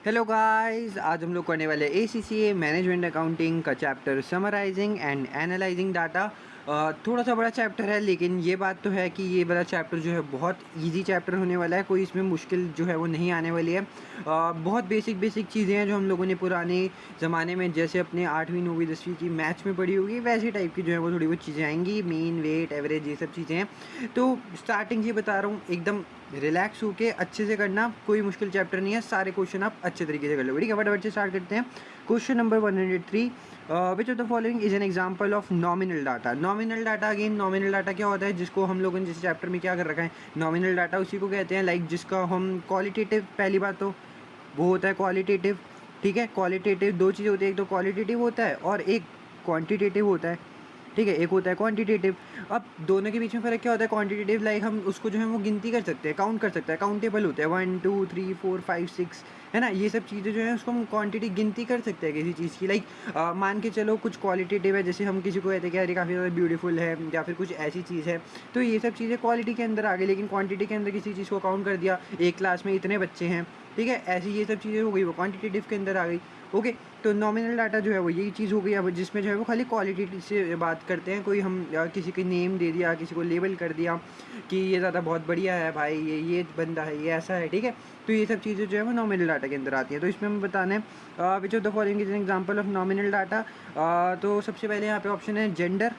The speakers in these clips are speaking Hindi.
हेलो गाइस, आज हम लोग करने वाले ACCA मैनेजमेंट अकाउंटिंग का chapter summarising and analysing data. थोड़ा सा बड़ा चैप्टर है, लेकिन ये बात तो है कि ये बड़ा चैप्टर जो है बहुत इजी चैप्टर होने वाला है। कोई इसमें मुश्किल जो है वो नहीं आने वाली है। बहुत बेसिक चीज़ें हैं जो हम लोगों ने पुराने ज़माने में जैसे अपने 8वीं 9वीं 10वीं की मैथ्स में पढ़ी होगी, वैसे टाइप की जो है वो थोड़ी बहुत चीज़ें आएंगी। मीन, वेट, एवरेज, ये सब चीज़ें हैं। तो स्टार्टिंग से बता रहा हूँ, एकदम रिलैक्स होके अच्छे से करना। कोई मुश्किल चैप्टर नहीं है, सारे क्वेश्चन आप अच्छे तरीके से कर लो। ठीक है, फटाफट से स्टार्ट करते हैं। Question number 103, which of the following is an example of nominal data. Nominal data, again nominal data क्या होता है, जिसको हम लोगों ने जिस चैप्टर में क्या कर रखा है, नॉमिनल डाटा उसी को कहते हैं। लाइक जिसका हम क्वालिटेटिव, पहली बात तो वो होता है क्वालिटेटिव। ठीक है, क्वालिटेटिव दो चीज़ें होती है, एक तो क्वालिटेटिव होता है और एक क्वांटिटेटिव होता है। ठीक है, एक होता है क्वांटिटेटिव। अब दोनों के बीच में फ़र्क क्या होता है? क्वांटिटेटिव लाइक हम उसको जो है वो गिनती कर सकते हैं, काउंट कर सकते हैं, काउंटेबल होते हैं 1 2 3 4 5 6, है ना। ये सब चीज़ें जो है उसको हम क्वांटिटी गिनती कर सकते हैं किसी चीज़ की। लाइक मान के चलो कुछ क्वालिटेटिव है, जैसे हम किसी को कहते हैं कि अरे काफ़ी ज़्यादा ब्यूटीफुल है, या फिर कुछ ऐसी चीज़ है। तो ये सब चीज़ें क्वालिटी के अंदर आ गई, लेकिन क्वांटिटी के अंदर किसी चीज़ को काउंट कर दिया, एक क्लास में इतने बच्चे हैं, ठीक है, ऐसी ये सब चीज़ें हो गई, वो क्वांटिटेटिव के अंदर आ गई। ओके, तो नॉमिनल डाटा जो है वो यही चीज़ हो गई। अब जिसमें जो है वो खाली क्वालिटी से बात करते हैं। कोई हम किसी के नेम दे दिया, किसी को लेबल कर दिया कि ये ज़्यादा बहुत बढ़िया है भाई, ये बंदा है, ये ऐसा है, ठीक है। तो ये सब चीज़ें जो है वो नॉमिनल डाटा के अंदर आती हैं। तो इसमें हम बताना है which of the following is an example of nominal data. तो सबसे पहले यहाँ पे ऑप्शन है जेंडर।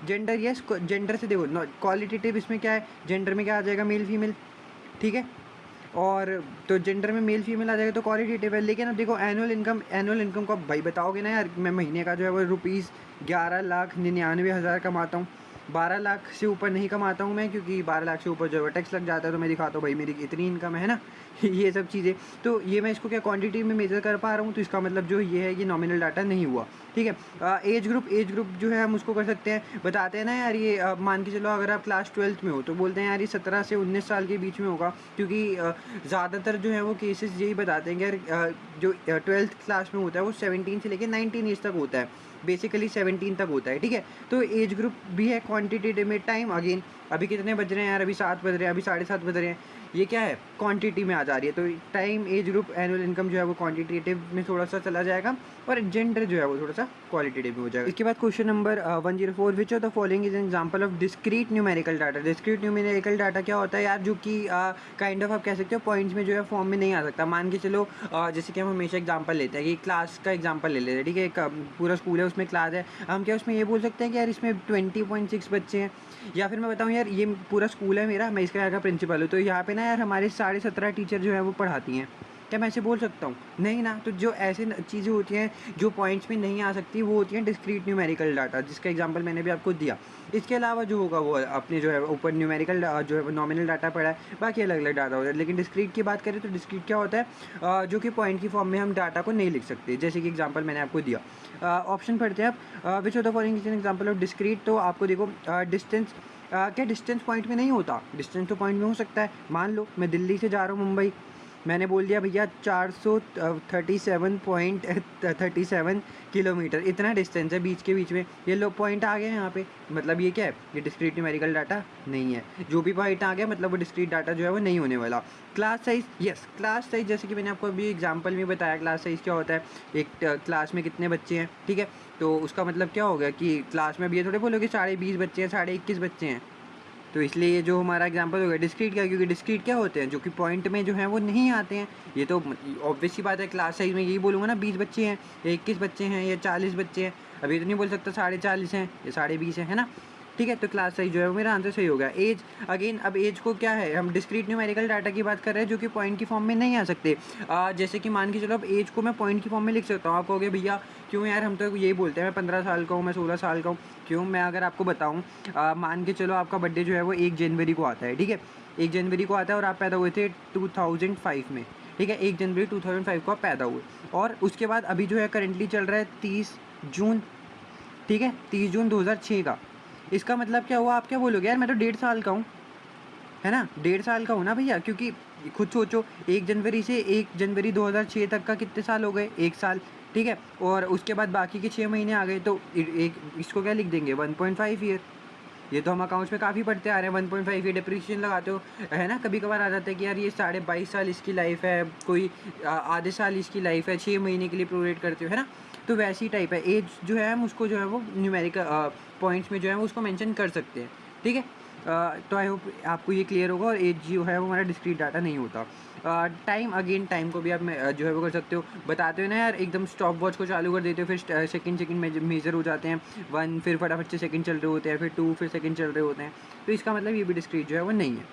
जेंडर, यस, जेंडर से देखो, क्वालिटेटिव इसमें क्या है, जेंडर में क्या आ जाएगा, मेल फीमेल, ठीक है। और तो जेंडर में मेल फीमेल आ जाएगा तो क्वालिटेटिव है। लेकिन अब देखो एनुअल इनकम को अब भाई बताओगे ना यार, मैं महीने का जो है वो ₹11,99,000 कमाता हूँ। 12 लाख से ऊपर नहीं कमाता हूँ मैं, क्योंकि 12 लाख से ऊपर जो है टैक्स लग जाता है। तो मैं दिखाता हूँ भाई मेरी इतनी इनकम है ना। ये सब चीज़ें, तो ये मैं इसको क्या क्वांटिटी में मेजर कर पा रहा हूँ, तो इसका मतलब जो ये है, ये नॉमिनल डाटा नहीं हुआ। ठीक है, एज ग्रुप जो है हम उसको कर सकते हैं, बताते हैं ना यार। ये मान के चलो अगर आप क्लास 12th में हो तो बोलते हैं यार ये 17 से 19 साल के बीच में होगा, क्योंकि ज़्यादातर जो है वो केसेस यही बताते हैं कि यार जो 12th क्लास में होता है वो 17 से लेकर 19 एज तक होता है, बेसिकली 17 तक होता है। ठीक है, तो एज ग्रुप भी है क्वांटिटेटिव में। टाइम, अगेन अभी कितने बज रहे हैं यार, अभी 7 बज रहे हैं, अभी 7:30 बज रहे हैं, ये क्या है, क्वांटिटी में आ जा रही है। तो time, age group, annual income जो है वो क्वांटिटेटिव में थोड़ा सा चला जाएगा, और जेंडर जो है वो थोड़ा सा क्वालिटेटिव में हो जाएगा। इसके बाद question number 104, which of the following is an example of discrete numerical data. Discrete numerical data क्या होता है यार, जो कि काइंड ऑफ आप कह सकते हो पॉइंट्स में जो है फॉर्म में नहीं आ सकता। मान के चलो जैसे कि हम हमेशा एग्जांपल लेते हैं कि क्लास का एग्जांपल ले लेते हैं, ठीक है। एक पूरा स्कूल है, उसमें क्लास है, हम क्या उसमें ये बोल सकते हैं कि यार इसमें 20.6 बच्चे हैं। या फिर मैं बताऊँ यार ये पूरा स्कूल है मेरा, मैं इसका यहाँ का प्रिंसिपल हूँ, तो यहाँ पे ना यार हमारे 17.5 टीचर जो है वो पढ़ाती हैं। क्या मैं ऐसे बोल सकता हूँ? नहीं ना। तो जो ऐसे चीज़ें होती हैं जो पॉइंट्स में नहीं आ सकती, वो होती हैं डिस्क्रीट न्यूमेरिकल डाटा, जिसका एग्जांपल मैंने भी आपको दिया। इसके अलावा जो होगा वो अपने जो है ऊपर न्यूमेरिकल जो है नॉमिनल डाटा पड़ा है, बाकी अलग अलग डाटा होता है। लेकिन डिस्क्रीट की बात करें तो डिस्क्रीट क्या होता है, जो कि पॉइंट की फॉर्म में हम डाटा को नहीं लिख सकते, जैसे कि एग्जाम्पल मैंने आपको दिया। ऑप्शन पढ़ते हैं आप, विच of the following is an example of discrete. तो आपको देखो डिस्टेंस, क्या डिस्टेंस पॉइंट में नहीं होता? डिस्टेंस तो पॉइंट में हो सकता है। मान लो मैं दिल्ली से जा रहा हूँ मुंबई, मैंने बोल दिया भैया 437.37 किलोमीटर, इतना डिस्टेंस है बीच के बीच में, ये लो पॉइंट आ गया यहाँ पे। मतलब ये क्या है, ये डिस्क्रीट न्यूमेरिकल डाटा नहीं है। जो भी पॉइंट आ गया मतलब वो डिस्क्रीट डाटा जो है वो नहीं होने वाला। Class size, yes, class size जैसे कि मैंने आपको अभी एग्जाम्पल में बताया, क्लास साइज़ क्या होता है, एक क्लास में कितने बच्चे हैं, ठीक है। तो उसका मतलब क्या हो गया कि क्लास में अब ये थोड़े बोलोगे 20.5 बच्चे हैं, 21.5 बच्चे हैं। तो इसलिए ये जो हमारा एग्जांपल हो गया डिस्क्रीट का, क्योंकि डिस्क्रीट क्या होते हैं, जो कि पॉइंट में जो है वो नहीं आते हैं। ये तो ऑब्वियस सी बात है। क्लास साइज में यही बोलूँगा ना, 20 बच्चे हैं, या 21 बच्चे हैं, या 40 बच्चे हैं। अभी तो नहीं बोल सकता 40.5 हैं या 20.5 हैं, है ना। ठीक है, तो क्लास साइज जो है वो मेरा आंसर सही हो गया। एज, अगेन अब एज को क्या है, हम डिस्क्रीट न्यूमेरिकल डाटा की बात कर रहे हैं जो कि पॉइंट की फॉर्म में नहीं आ सकते। जैसे कि मान के चलो अब एज को मैं पॉइंट की फॉर्म में लिख सकता हूँ। आप कहोगे भैया क्यों यार, हम तो यही बोलते हैं मैं 15 साल का हूँ, मैं 16 साल का हूँ। क्यों, मैं अगर आपको बताऊँ, मान के चलो आपका बर्थडे जो है वो 1 जनवरी को आता है, ठीक है, 1 जनवरी को आता है, और आप पैदा हुए थे 2005 में, ठीक है, 1 जनवरी 2005 को आप पैदा हुए। और उसके बाद अभी जो है करेंटली चल रहा है 30 जून, ठीक है, 30 जून 2006 का। इसका मतलब क्या हुआ, आप क्या बोलोगे यार मैं तो 1.5 साल का हूँ, है ना, 1.5 साल का हूँ ना भैया। क्योंकि खुद सोचो 1 जनवरी से 1 जनवरी 2006 तक का कितने साल हो गए, 1 साल, ठीक है। और उसके बाद बाकी के 6 महीने आ गए, तो एक इसको क्या लिख देंगे, 1.5 ईयर। ये तो हम अकाउंट्स में काफ़ी पढ़ते आ रहे हैं, 1.5 ये डिप्रिसिएशन लगाते हो, है ना? कभी-कभार आ जाता है कि यार ये 22.5 साल इसकी लाइफ़ है, कोई आधे साल इसकी लाइफ़ है, 6 महीने के लिए प्रोरेट करते हो, है ना? तो वैसी टाइप है। एज जो है हम उसको जो है वो न्यूमेरिकल पॉइंट्स में जो है वो उसको मेंशन कर सकते हैं, ठीक है? तो आई होप आपको ये क्लियर होगा और एज जो है वो हमारा डिस्क्रीट डाटा नहीं होता। टाइम अगेन टाइम को भी आप जो है वो कर सकते हो। बताते हो ना यार, एकदम स्टॉप वॉच को चालू कर देते हो, फिर सेकंड मेजर हो जाते हैं, 1 फिर फटाफट से सेकंड चल रहे होते हैं, फिर 2 फिर सेकंड चल रहे होते हैं। तो इसका मतलब ये भी डिस्क्रीट जो है वो नहीं है,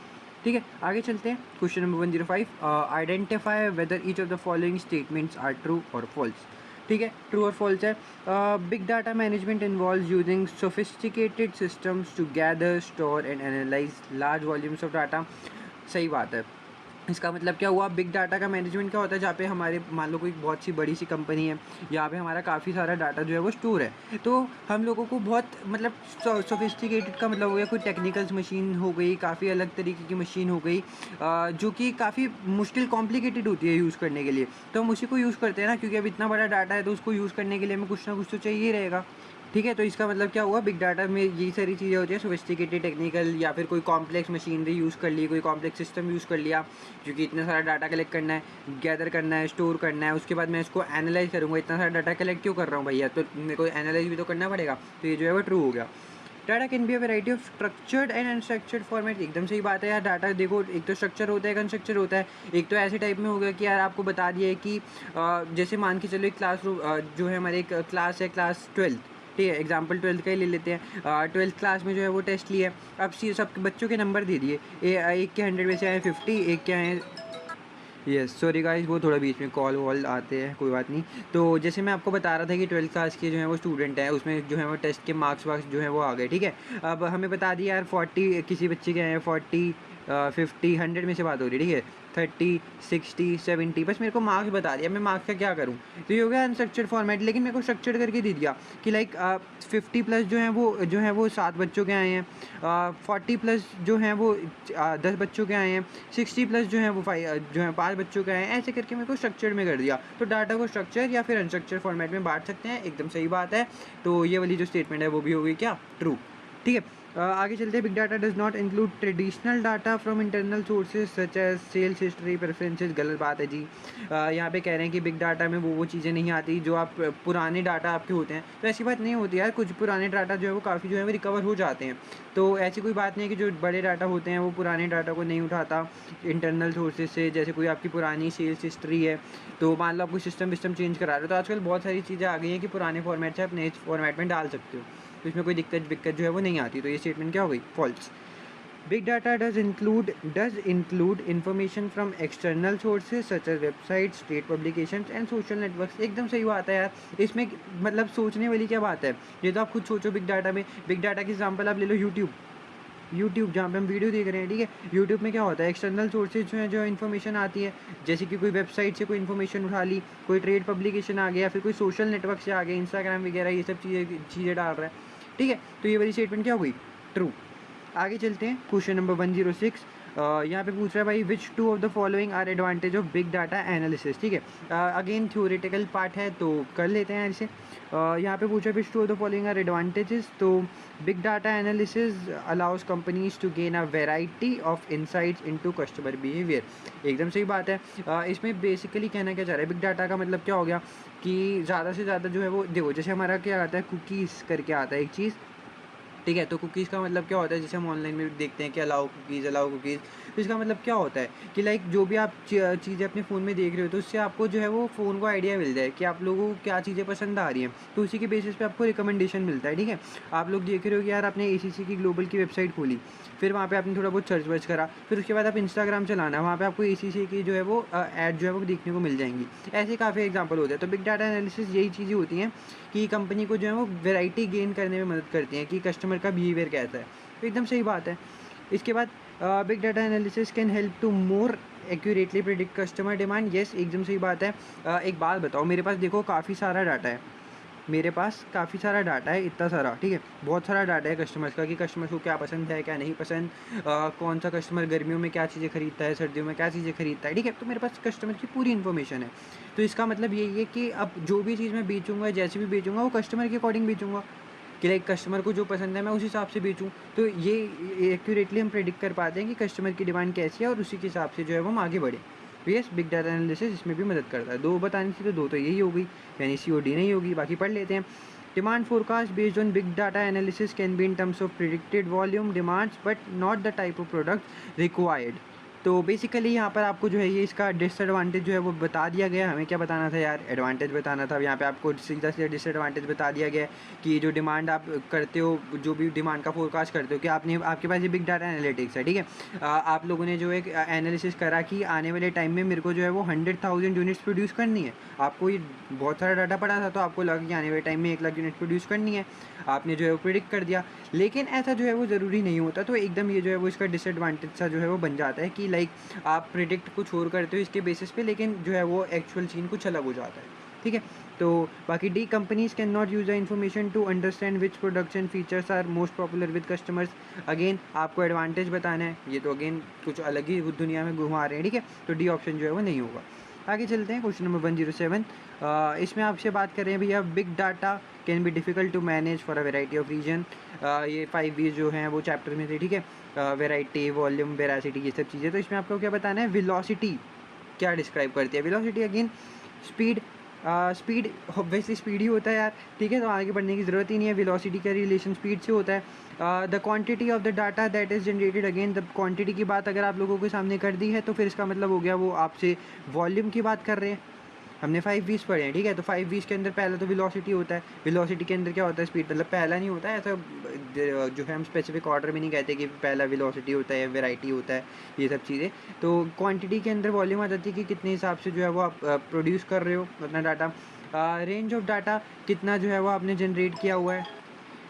ठीक है? आगे चलते हैं। Question number 105, identify whether each of the following statements are true और फॉल्स। ठीक है, ट्रू और फॉल्स है। Big data management involves using sophisticated systems to gather, store and analyse large volumes of data. सही बात है। इसका मतलब क्या हुआ, बिग डाटा का मैनेजमेंट क्या होता है, जहाँ पे हमारे मान लो कोई बहुत सी बड़ी सी कंपनी है, यहाँ पे हमारा काफ़ी सारा डाटा जो है वो स्टोर है। तो हम लोगों को बहुत मतलब सोफिस्टिकेटेड का मतलब हो गया, कोई टेक्निकल्स मशीन हो गई, काफ़ी अलग तरीके की मशीन हो गई, जो कि काफ़ी मुश्किल कॉम्प्लिकेटेड होती है यूज़ करने के लिए। तो हम उसी को यूज़ करते हैं ना, क्योंकि अब इतना बड़ा डाटा है तो उसको यूज़ करने के लिए हमें कुछ ना कुछ तो चाहिए ही रहेगा। ठीक है, तो इसका मतलब क्या हुआ, बिग डाटा में यही सारी चीज़ें होती हैं, सोफिस्टिकेटेड टेक्निकल या फिर कोई कॉम्प्लेक्स मशीनरी यूज़ कर ली, कोई कॉम्प्लेक्स सिस्टम यूज़ कर लिया, क्योंकि इतना सारा डाटा कलेक्ट करना है, गैदर करना है, स्टोर करना है, उसके बाद मैं इसको एनालाइज करूँगा। इतना सारा डाटा कलेक्ट क्यों कर रहा हूँ भैया, तो मेरे को एनालाइज भी तो करना पड़ेगा। तो ये जो है वो ट्रू हो गया। Data can be a variety of structured and unstructured format. एकदम सही बात है यार, डाटा देखो, एक तो स्ट्रक्चर होता है, एक अनस्ट्रक्चर होता है। एक तो ऐसे टाइप में हो गया कि यार आपको बता दिया है कि जैसे मान के चलो एक क्लासरूम जो है हमारे एक क्लास है, क्लास 12, ठीक है, एग्जाम्पल 12 का ही ले लेते हैं। 12th क्लास में जो है वो टेस्ट लिया, अब सब बच्चों के नंबर दे दिए, एक के 100 में से आए 50, एक के आए, यस सॉरी गाइस, वो थोड़ा बीच में कॉल वॉल आते हैं, कोई बात नहीं। तो जैसे मैं आपको बता रहा था कि 12th क्लास के जो है वो स्टूडेंट है, उसमें जो है वो टेस्ट के मार्क्स वार्क्स जो है वो आ गए, ठीक है। अब हमें बता दिया यार 40 किसी बच्चे के हैं, 40 50 100 में से बात हो रही है, ठीक है, 30 60 70, बस मेरे को मार्क्स बता दिया, मैं मार्क्स का क्या करूँ। तो ये हो गया अनस्ट्रक्चर्ड फॉर्मेट, लेकिन मेरे को स्ट्रक्चर्ड करके दे दिया कि लाइक 50 प्लस जो है वो 7 बच्चों के आए हैं, 40 प्लस जो हैं वो 10 बच्चों के आए हैं, 60 प्लस जो हैं वो जो है 5 बच्चों के आए हैं, ऐसे करके मेरे को स्ट्रक्चर्ड में कर दिया। तो डाटा को स्ट्रक्चर या फिर अनस्ट्रक्चर्ड फॉर्मेट में बांट सकते हैं, एकदम सही बात है। तो ये वाली जो स्टेटमेंट है वो भी हो गई क्या, ट्रू, ठीक है। आगे चलते हैं। Big data does not include traditional data from internal sources such as sales history preferences. गलत बात है जी। यहाँ पे कह रहे हैं कि बिग डाटा में वो चीज़ें नहीं आती जो आप पुराने डाटा आपके होते हैं। तो ऐसी बात नहीं होती यार, कुछ पुराने डाटा जो है वो काफ़ी जो है वो रिकवर हो जाते हैं। तो ऐसी कोई बात नहीं है कि जो बड़े डाटा होते हैं वो पुराने डाटा को नहीं उठाता इंटरनल सोर्सेज से। जैसे कोई आपकी पुरानी सेल्स हिस्ट्री है, तो मान लो आप कोई सिस्टम चेंज करा रहे हो, तो आजकल बहुत सारी चीज़ें आ गई हैं कि पुराने फॉर्मेट से आप नए फॉर्मेट में डाल सकते हो, तो इसमें कोई दिक्कत जो है वो नहीं आती। तो ये स्टेटमेंट क्या हो गई, false. Big data does include information from external sources such as website, state publications and social networks. एकदम सही बात है यार, इसमें मतलब सोचने वाली क्या बात है, ये तो आप खुद सोचो। बिग डाटा में, बिग डाटा की एग्जांपल आप ले लो यूट्यूब जहाँ पे हम वीडियो देख रहे हैं, ठीक है। यूट्यूब में क्या होता है, एक्सटर्नल सोर्सेज जो है, जो इन्फॉर्मेशन आती है, जैसे कि कोई वेबसाइट से कोई इन्फॉर्मेशन उठा ली, कोई ट्रेड पब्लिकेशन आ गया, फिर कोई सोशल नेटवर्क से आ गया, इंस्टाग्राम वगैरह, ये सब चीज़ें डाल रहा है, ठीक है। तो ये वाली स्टेटमेंट क्या हुई, ट्रू। आगे चलते हैं। क्वेश्चन नंबर 106, यहाँ पे पूछ रहा है भाई, which two of the following are advantage of big data analysis. ठीक है, अगेन थ्योरेटिकल पार्ट है तो कर लेते हैं ऐसे। यहाँ पे पूछा which two of the following are advantages, तो big data analysis allows companies to gain a variety of insights into customer behaviour. एकदम सही बात है। इसमें बेसिकली कहना क्या चाह रहा है, बिग डाटा का मतलब क्या हो गया कि ज़्यादा से ज़्यादा जो है वो देखो, जैसे हमारा क्या आता है, कुकीज़ करके आता है एक चीज़, ठीक है। तो कुकीज़ का मतलब क्या होता है, जैसे हम ऑनलाइन में देखते हैं कि अलाउ कुकीज़, तो इसका मतलब क्या होता है कि लाइक जो भी आप चीज़ें अपने फ़ोन में देख रहे हो, तो उससे आपको जो है वो फ़ोन को आइडिया मिल जाए कि आप लोगों को क्या चीज़ें पसंद आ रही हैं, तो उसी के बेसिस पे आपको रिकमेंडेशन मिलता है, ठीक है। आप लोग देख रहे हो कि यार आपने ACC की ग्लोबल की वेबसाइट खोली, फिर वहाँ पे आपने थोड़ा बहुत सर्च वर्च करा, फिर उसके बाद आप इंस्टाग्राम चलाना, वहाँ पे आपको ACC की जो है वो ऐड जो है वो देखने को मिल जाएंगी। ऐसे काफ़ी एग्जाम्पल होते हैं। तो बिग डाटा एनालिसिस यही चीज़ें होती हैं कि कंपनी को जो है वो वैरायटी गेन करने में मदद करती हैं कि कस्टमर का बिहेवियर कैसा है। तो एकदम सही बात है। इसके बाद big data analysis can help to more accurately predict customer demand. Yes, एकदम सही बात है। एक बात बताओ, मेरे पास देखो काफ़ी सारा डाटा है, मेरे पास काफ़ी सारा डाटा है, इतना सारा, ठीक है, बहुत सारा डाटा है कस्टमर्स का कि कस्टमर्स को क्या पसंद है क्या नहीं पसंद, कौन सा कस्टमर गर्मियों में क्या चीज़ें खरीदता है, सर्दियों में क्या चीज़ें खरीदता है, ठीक है। तो मेरे पास कस्टमर की पूरी इन्फॉर्मेशन है। तो इसका मतलब यही है कि अब जो भी चीज़ मैं बेचूंगा, जैसे भी बेचूंगा, वो कस्टमर के अकॉर्डिंग बेचूंगा, कि लाइक कस्टमर को जो पसंद है मैं उस हिसाब से बेचूँ। तो ये एक्यूरेटली हम प्रेडिक्ट कर पाते हैं कि कस्टमर की डिमांड कैसी है और उसी के हिसाब से जो है वो हम आगे बढ़ें। तो यस, बिग डाटा एनालिसिस इसमें भी मदद करता है। 2 बतानी थी तो 2 तो यही हो गई, यानी सीओडी नहीं होगी, बाकी पढ़ लेते हैं। Demand forecast based on big data analysis can be in terms of predicted volume demands but not the type of product required. तो बेसिकली यहाँ पर आपको जो है ये इसका डिसएडवांटेज जो है वो बता दिया गया। हमें क्या बताना था यार, एडवांटेज बताना था। यहाँ पे आपको सीधा सीधा डिसएडवांटेज बता दिया गया कि जो डिमांड आप करते हो, जो भी डिमांड का फोरकास्ट करते हो, कि आपके पास ये बिग डाटा एनालिटिक्स है, ठीक है। आप लोगों ने जो एक एनालिसिस करा कि आने वाले टाइम में मेरे को जो है वो 100,000 यूनिट्स प्रोड्यूस करनी है। आपको ये बहुत सारा डाटा पड़ा था, तो आपको लगा कि आने वाले टाइम में 1 लाख यूनिट प्रोड्यूस करनी है, आपने जो है वो प्रिडिक्ट कर दिया। लेकिन ऐसा जो है वो ज़रूरी नहीं होता। तो एकदम ये जो है वो इसका डिसएडवांटेज सा जो है वो बन जाता है कि लाइक आप प्रिडिक्ट कुछ और करते हो इसके बेसिस पे, लेकिन जो है वो एक्चुअल सीन कुछ अलग हो जाता है, ठीक है। तो बाकी the companies can not use the information to understand which products and features are most popular with customers. Again आपको एडवांटेज बताना है, ये तो अगेन कुछ अलग ही दुनिया में घुमा रहे हैं, ठीक है। तो डी ऑप्शन जो है वो नहीं होगा। आगे चलते हैं, क्वेश्चन नंबर 107। इसमें आपसे बात कर रहे हैं भैया, big data can be difficult to manage for a variety of reason. ये 5 V's जो हैं वो चैप्टर में थे, ठीक है। वेराइटी, वॉल्यूम, वेरासिटी, ये सब चीज़ें। तो इसमें आपको क्या बताना है, वेलोसिटी क्या डिस्क्राइब करती है। Velocity again speed, speed obviously speed ही होता है यार, ठीक है। तो आगे बढ़ने की ज़रूरत ही नहीं है। वेलोसिटी का रिलेशन स्पीड से होता है। The quantity of the data that is generated, again the quantity की बात अगर आप लोगों के सामने कर दी है तो फिर इसका मतलब हो गया वो आपसे वॉल्यूम की बात कर रहे हैं। हमने 5 V's पढ़े हैं, ठीक है। तो 5 V's के अंदर पहला तो वेलोसिटी होता है। वेलोसिटी के अंदर क्या होता है, स्पीड, मतलब पहला नहीं होता है ऐसा जो है, हम स्पेसिफिक ऑर्डर में नहीं कहते कि पहला वेलोसिटी होता है या वेराइटी होता है, ये सब चीज़ें। तो क्वांटिटी के अंदर वॉल्यूम आ जाती है कि कितने हिसाब से जो है वो आप प्रोड्यूस कर रहे हो अपना डाटा। रेंज ऑफ डाटा कितना जो है वो आपने जनरेट किया हुआ है,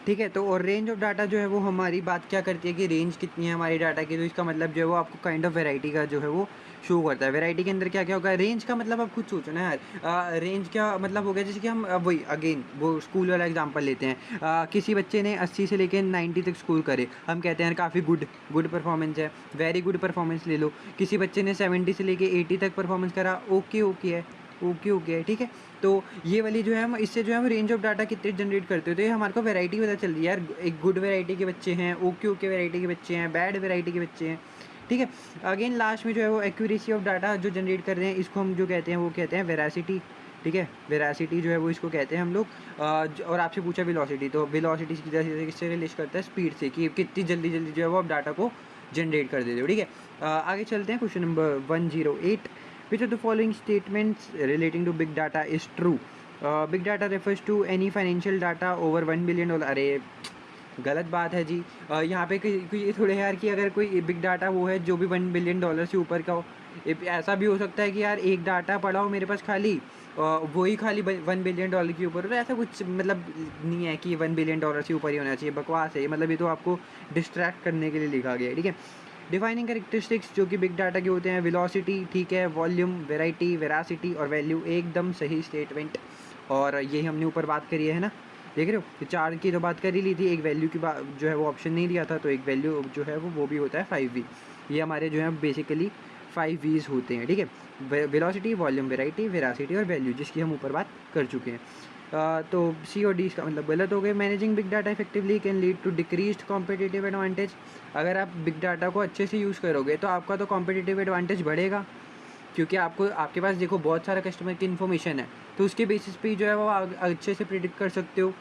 ठीक है। तो और रेंज ऑफ डाटा जो है वो हमारी बात क्या करती है कि रेंज कितनी है हमारी डाटा की। तो इसका मतलब जो है वो आपको काइंड ऑफ वैरायटी का जो है वो शो करता है। वैरायटी के अंदर क्या क्या होगा, रेंज का मतलब आप खुद सोचो ना यार। रेंज क्या मतलब हो गया, जैसे कि हम वही अगेन वो स्कूल वाला एग्जांपल लेते हैं। किसी बच्चे ने 80 से लेकर 90 तक स्कोर करे, हम कहते हैं काफ़ी गुड परफॉर्मेंस है, वेरी गुड परफॉर्मेंस ले लो। किसी बच्चे ने 70 से लेकर 80 तक परफॉर्मेंस करा, ओके है, ओके, ठीक है। तो ये वाली जो है हम इससे जो है हम रेंज ऑफ डाटा कितने जनरेट करते हो, तो ये हमारे को वैरायटी पता चल रही है यार। एक गुड वैरायटी के बच्चे हैं, ओके वैरायटी के बच्चे हैं, बैड वैरायटी के बच्चे हैं, ठीक है। अगेन लास्ट में जो है वो एक्यूरेसी ऑफ डाटा जो जनरेट कर रहे हैं, इसको हम जो कहते हैं वो कहते हैं वेरासिटी, ठीक है। वेरासिटी जो है वो इसको कहते हैं हम लोग। और आपसे पूछा वेलोसिटी, तो वेलोसिटी सीधा सीधा किससे रिलेट करता है, स्पीड से, कि कितनी जल्दी जो है वो आप डाटा को जनरेट कर देते हो, ठीक है। आगे चलते हैं, question number 108। Which of the following statements relating to big data is true? Big data refers to any financial data over $1 billion। अरे गलत बात है जी। यहाँ पे कोई थोड़े यार कि अगर कोई बिग डाटा वो है जो भी $1 बिलियन से ऊपर का हो। ऐसा भी हो सकता है कि यार एक डाटा पड़ा हो मेरे पास खाली, वही खाली $1 बिलियन के ऊपर हो। तो ऐसा कुछ मतलब नहीं है कि $1 बिलियन से ऊपर ही होना चाहिए, बकवास है। मतलब ये तो आपको डिस्ट्रैक्ट करने के लिए लिखा गया है, ठीक है। डिफाइनिंग कैरेक्टरिस्टिक्स जो कि बिग डाटा के होते हैं, वेलोसिटी, ठीक है, वॉल्यूम, वेराइटी, वेरासिटी और वैल्यू, एकदम सही स्टेटमेंट। और यही हमने ऊपर बात करी है ना, देख रहे हो। तो 4 की तो बात कर ही ली थी, एक वैल्यू की बात जो है वो ऑप्शन नहीं दिया था, तो एक वैल्यू जो है वो भी होता है 5 V। ये हमारे जो है बेसिकली 5 V's होते हैं, ठीक है। वेलोसिटी, वॉल्यूम, वेराइटी, वेरासिटी और वैल्यू, जिसकी हम ऊपर बात कर चुके हैं। तो सी और डी इसका मतलब गलत हो गए। Managing big data effectively can lead to decreased competitive advantage. अगर आप बिग डाटा को अच्छे से यूज़ करोगे तो आपका तो कॉम्पिटिटिव एडवांटेज बढ़ेगा, क्योंकि आपके पास देखो बहुत सारा कस्टमर की इन्फॉर्मेशन है, तो उसके बेसिस पे जो है वो अच्छे से प्रिडिक्ट कर सकते हो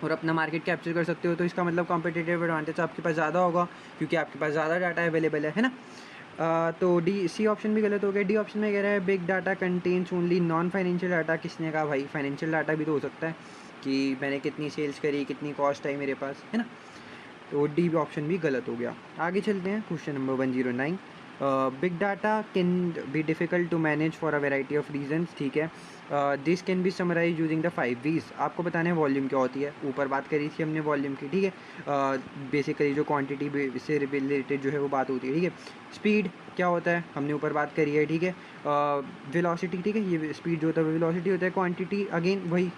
और अपना मार्केट कैप्चर कर सकते हो। तो इसका मतलब कॉम्पिटिटिव एडवांटेज आपके पास ज़्यादा होगा, क्योंकि आपके पास ज़्यादा डाटा अवेलेबल है ना। तो डी सी ऑप्शन भी गलत हो गया। डी ऑप्शन में कह रहा है big data contains only non financial data. किसने कहा भाई, फाइनेंशियल डाटा भी तो हो सकता है कि मैंने कितनी सेल्स करी, कितनी कॉस्ट आई मेरे पास, है ना। तो डी ऑप्शन भी गलत हो गया। आगे चलते हैं, question number 109। Big data can be difficult to manage for a variety of reasons, ठीक है। This can be summarise using the 5 V's। आपको बताना है वॉल्यूम क्या होती है, ऊपर बात करी थी हमने वॉल्यूम की, ठीक है। बेसिकली जो क्वांटिटी से रिलेटेड जो है वो बात होती है, ठीक है। स्पीड क्या होता है, हमने ऊपर बात करी है, ठीक है। वेलोसिटी, ठीक है, ये स्पीड जो होता है वेलोसिटी होता है। क्वांटिटी अगेन वही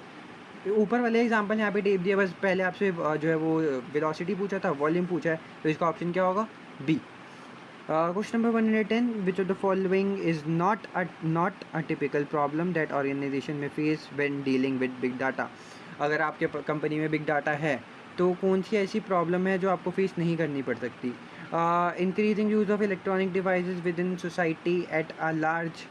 ऊपर वाले एग्जाम्पल यहाँ पे टेप दिया, बस पहले आपसे जो है वो वेलोसिटी पूछा था, वॉल्यूम पूछा है, तो इसका ऑप्शन क्या होगा, B. Question number 110। Which of the following is not a typical problem that organisation में face when dealing with big data. अगर आपके कंपनी में बिग डाटा है तो कौन सी ऐसी प्रॉब्लम है जो आपको फेस नहीं करनी पड़ सकती। Increasing use of electronic devices with in society at a large.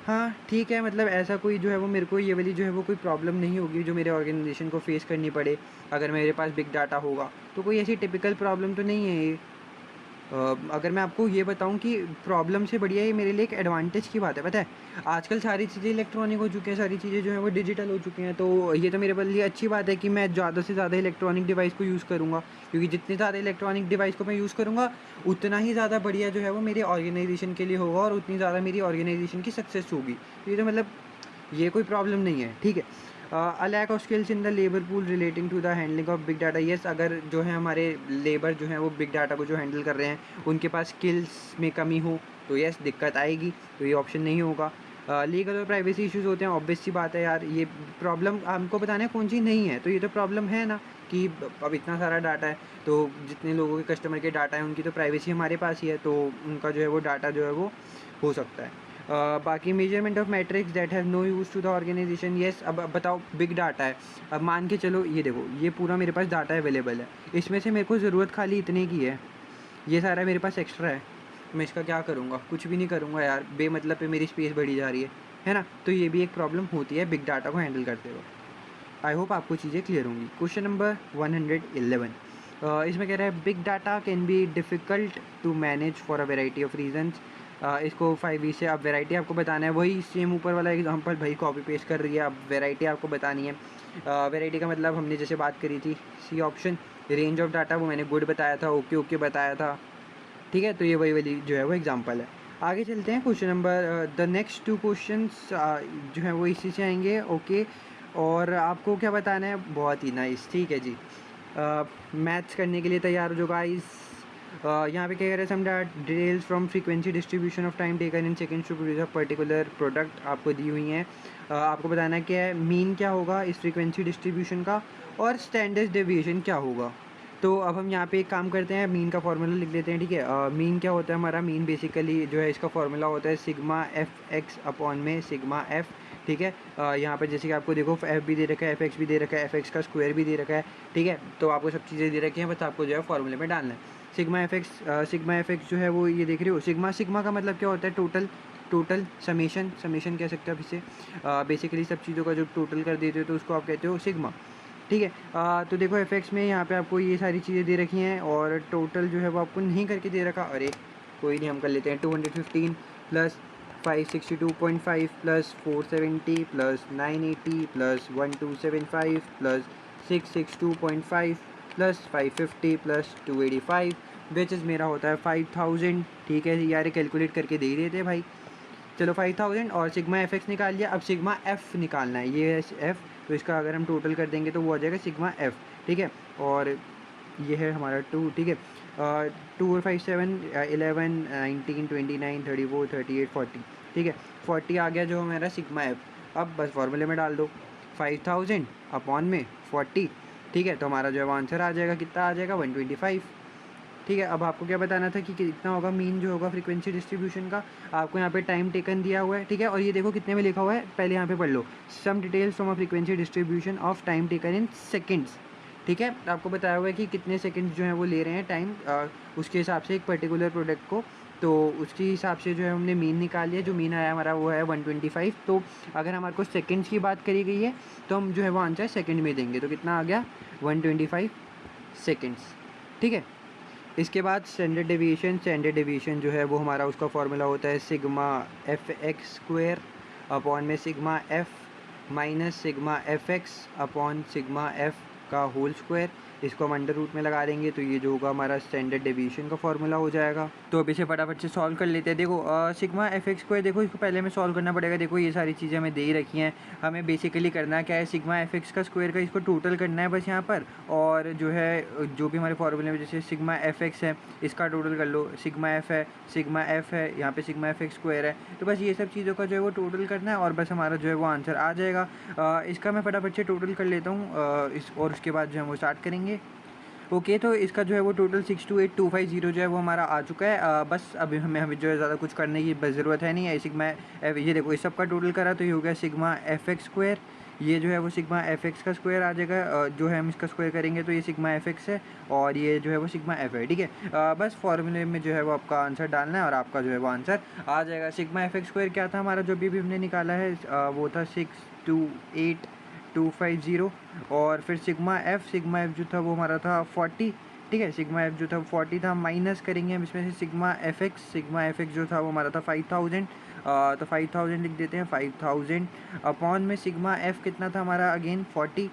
हाँ, ठीक है, मतलब ऐसा कोई जो है वो मेरे को ये वाली जो है वो कोई प्रॉब्लम नहीं होगी जो मेरे ऑर्गेनाइजेशन को फेस करनी पड़े अगर मेरे पास बिग डाटा होगा। तो कोई ऐसी टिपिकल प्रॉब्लम तो नहीं है ये। अगर मैं आपको ये बताऊँ कि प्रॉब्लम से बढ़िया ये मेरे लिए एक एडवांटेज की बात है, पता है? आजकल सारी चीज़ें इलेक्ट्रॉनिक हो चुकी हैं, सारी चीज़ें जो हैं वो डिजिटल हो चुकी हैं, तो ये तो मेरे लिए अच्छी बात है कि मैं ज़्यादा से ज़्यादा इलेक्ट्रॉनिक डिवाइस को यूज़ करूँगा, क्योंकि जितनी ज़्यादा इलेक्ट्रॉनिक डिवाइस को मैं यूज़ करूँगा, उतना ही ज़्यादा बढ़िया जो है वो मेरे ऑर्गेनाइजेशन के लिए होगा और उतनी ज़्यादा मेरी ऑर्गेनाइजेशन की सक्सेस होगी। तो ये तो मतलब ये कोई प्रॉब्लम नहीं है, ठीक है। A lack of skills in the labour pool relating to the handling of big data. Yes, अगर जो है हमारे लेबर जो हैं वो बिग डाटा को जो हैंडल कर रहे हैं, उनके पास स्किल्स में कमी हो, तो येस दिक्कत आएगी, तो ये ऑप्शन नहीं होगा। लीगल और प्राइवेसी इश्यूज़ होते हैं, ऑब्वियस सी बात है यार, ये प्रॉब्लम हमको बताना है कौन-सी नहीं है, तो ये तो प्रॉब्लम है ना कि अब इतना सारा डाटा है, तो जितने लोगों के कस्टमर के डाटा है, उनकी तो प्राइवेसी हमारे पास ही है, तो उनका जो है वो डाटा जो है वो हो सकता है। बाकी measurement of matrix that have no use to the organisation. Yes, अब बताओ बिग डाटा है, अब मान के चलो ये देखो ये पूरा मेरे पास डाटा अवेलेबल है, इसमें से मेरे को ज़रूरत खाली इतने की है, ये सारा मेरे पास एक्स्ट्रा है, मैं इसका क्या करूँगा? कुछ भी नहीं करूँगा यार, बेमतलब पे मेरी स्पेस बढ़ी जा रही है ना? तो ये भी एक प्रॉब्लम होती है बिग डाटा को हैंडल करते वक्त। आई होप आपको चीज़ें क्लियर होंगी। क्वेश्चन नंबर 111, इसमें कह रहा है big data can be difficult to manage for a variety of reasons. इसको 5 से अब वैरायटी आपको बताना है, वही सेम ऊपर वाला एग्जांपल भाई कॉपी पेस्ट कर रही है, अब वैरायटी आपको बतानी है। वैरायटी का मतलब हमने जैसे बात करी थी, C option. Range of data वो मैंने गुड बताया था, ओके ओके बताया था, ठीक है, तो ये वही वाली जो है वो एग्जांपल है। आगे चलते हैं, question number the next 2 questions जो हैं वो इसी से आएंगे, ओके। और आपको क्या बताना है? बहुत ही नाइस, ठीक है जी। मैथ्स करने के लिए तैयार हो जो गाइस। यहाँ पे क्या कह रहे हैं, some details from frequency distribution of time taken in seconds to produce a particular product आपको दी हुई हैं। आपको बताना है क्या है, मीन क्या होगा इस फ्रीक्वेंसी डिस्ट्रीब्यूशन का और स्टैंडर्ड डेविएशन क्या होगा। तो अब हम यहाँ पे एक काम करते हैं, मीन का फार्मूला लिख लेते हैं, ठीक है। मीन क्या होता है हमारा? मीन बेसिकली जो है इसका फार्मूला होता है सिग्मा एफ एक्स अपॉन में सिग्मा एफ, ठीक है। यहाँ पर जैसे कि आपको देखो एफ भी दे रखा है, एफ एक्स भी दे रखा है, एफ एक्स का स्क्वायर भी दे रखा है, ठीक है। तो आपको सब चीज़ें दे रखी हैं, बस आपको जो है फार्मूले में डालना है। सिग्मा एफ एक्स जो है वो ये देख रहे हो, सिग्मा का मतलब क्या होता है? टोटल समेशन कह सकते हो आप इसे। बेसिकली सब चीज़ों का जो टोटल कर देते हो तो उसको आप कहते हो सिग्मा, ठीक है। तो देखो एफ एक्स में यहाँ पे आपको ये सारी चीज़ें दे रखी हैं और टोटल जो है वो आपको नहीं करके दे रखा। अरे कोई नहीं, हम कर लेते हैं। 215 plus 562.5 plus 470 plus 980 plus 1275 plus 662.5 plus 550 plus 285 which is मेरा होता है 5000, ठीक है यार, कैलकुलेट करके दे ही देते हैं भाई। चलो 5000 और सिग्मा एफ एक्स निकाल लिया, अब सिग्मा एफ़ निकालना है, ये है एफ़, तो इसका अगर हम टोटल कर देंगे तो वो आ जाएगा सिग्मा एफ़, ठीक है। और ये है हमारा 2, ठीक है। 2 और 5 7 11 19 29 34 38 40, ठीक है। 40 आ गया जो हमारा सिग्मा एफ़। अब बस फार्मूले में डाल दो 5000 अपॉन में 40, ठीक है। तो हमारा जो है वो आंसर आ जाएगा, कितना आ जाएगा? 125, ठीक है। अब आपको क्या बताना था कि कितना होगा मीन जो होगा फ्रीक्वेंसी डिस्ट्रीब्यूशन का। आपको यहाँ पे टाइम टेकन दिया हुआ है, ठीक है। और ये देखो कितने में लिखा हुआ है, पहले यहाँ पे पढ़ लो, some details from a frequency distribution of time taken in seconds, ठीक है। आपको बताया हुआ है कि कितने सेकंड्स जो है वो ले रहे हैं टाइम, उसके हिसाब से एक पर्टिकुलर प्रोडक्ट को, तो उसके हिसाब से जो है हमने मीन निकाल लिया। जो मीन आया हमारा वो है 125। तो अगर हमारे को सेकंड्स की बात करी गई है तो हम जो है वो आंसर सेकंड में देंगे, तो कितना आ गया? 125 सेकंड्स, ठीक है। इसके बाद स्टैंडर्ड डेविएशन जो है वो हमारा उसका फार्मूला होता है sigma F X square upon में sigma F minus sigma F X upon sigma F का होल स्क्वायर। इसको हम अंडर रूट में लगा देंगे तो ये जो होगा हमारा स्टैंडर्ड डेविएशन का फार्मूला हो जाएगा। तो अब इसे फटाफट से सॉल्व कर लेते हैं। देखो सिग्मा एफ एक्स स्क्वायर, देखो इसको पहले हमें सॉल्व करना पड़ेगा। देखो ये सारी चीज़ें हमें दे ही रखी हैं, हमें बेसिकली करना क्या है, सिग्मा एफ एक्स का स्क्वायर का इसको टोटल करना है बस यहाँ पर, और जो है जो भी हमारे फार्मूले में जैसे सिग्मा एफ एक्स है इसका टोटल कर लो, सिग्मा एफ है, सिग्मा एफ है, यहाँ पे सिग्मा एफ एक्स स्क्वायर है, तो बस ये सब चीज़ों का जो है वो टोटल करना है और बस हमारा जो है वो आंसर आ जाएगा। इसका मैं फटाफट से टोटल कर लेता हूँ इस, और उसके बाद जो है वो स्टार्ट करेंगे। ओके, तो इसका जो है वो टोटल 628250 जो है वो हमारा आ चुका है। बस अभी हमें जो है ज़्यादा कुछ करने की बस ज़रूरत है नहीं है। सिग्मा ये देखो इस सब का टोटल करा तो ये हो गया सिग्मा एफ एक्स स्क्वायर, ये जो है वो सिग्मा एफ एक्स का स्क्वायर आ जाएगा, जो है हम इसका स्क्वायर करेंगे तो ये सिग्मा एफ एक्स है और ये जो है वो सिग्मा एफ है, ठीक है। बस फॉर्मूले में जो है वो आपका आंसर डालना है और आपका जो है वो आंसर आ जाएगा। सिग्मा एफ एक्स स्क्वायर क्या था हमारा जो भी हमने निकाला है, वो था 628,250 और फिर सिग्मा एफ जो था वो हमारा था 40, ठीक है। सिग्मा एफ जो था 40 था, माइनस करेंगे हम इसमें से सिग्मा एफ एक्स जो था वो हमारा था 5000, तो 5000 लिख देते हैं। 5000 अपॉन में सिग्मा एफ कितना था हमारा अगेन 40,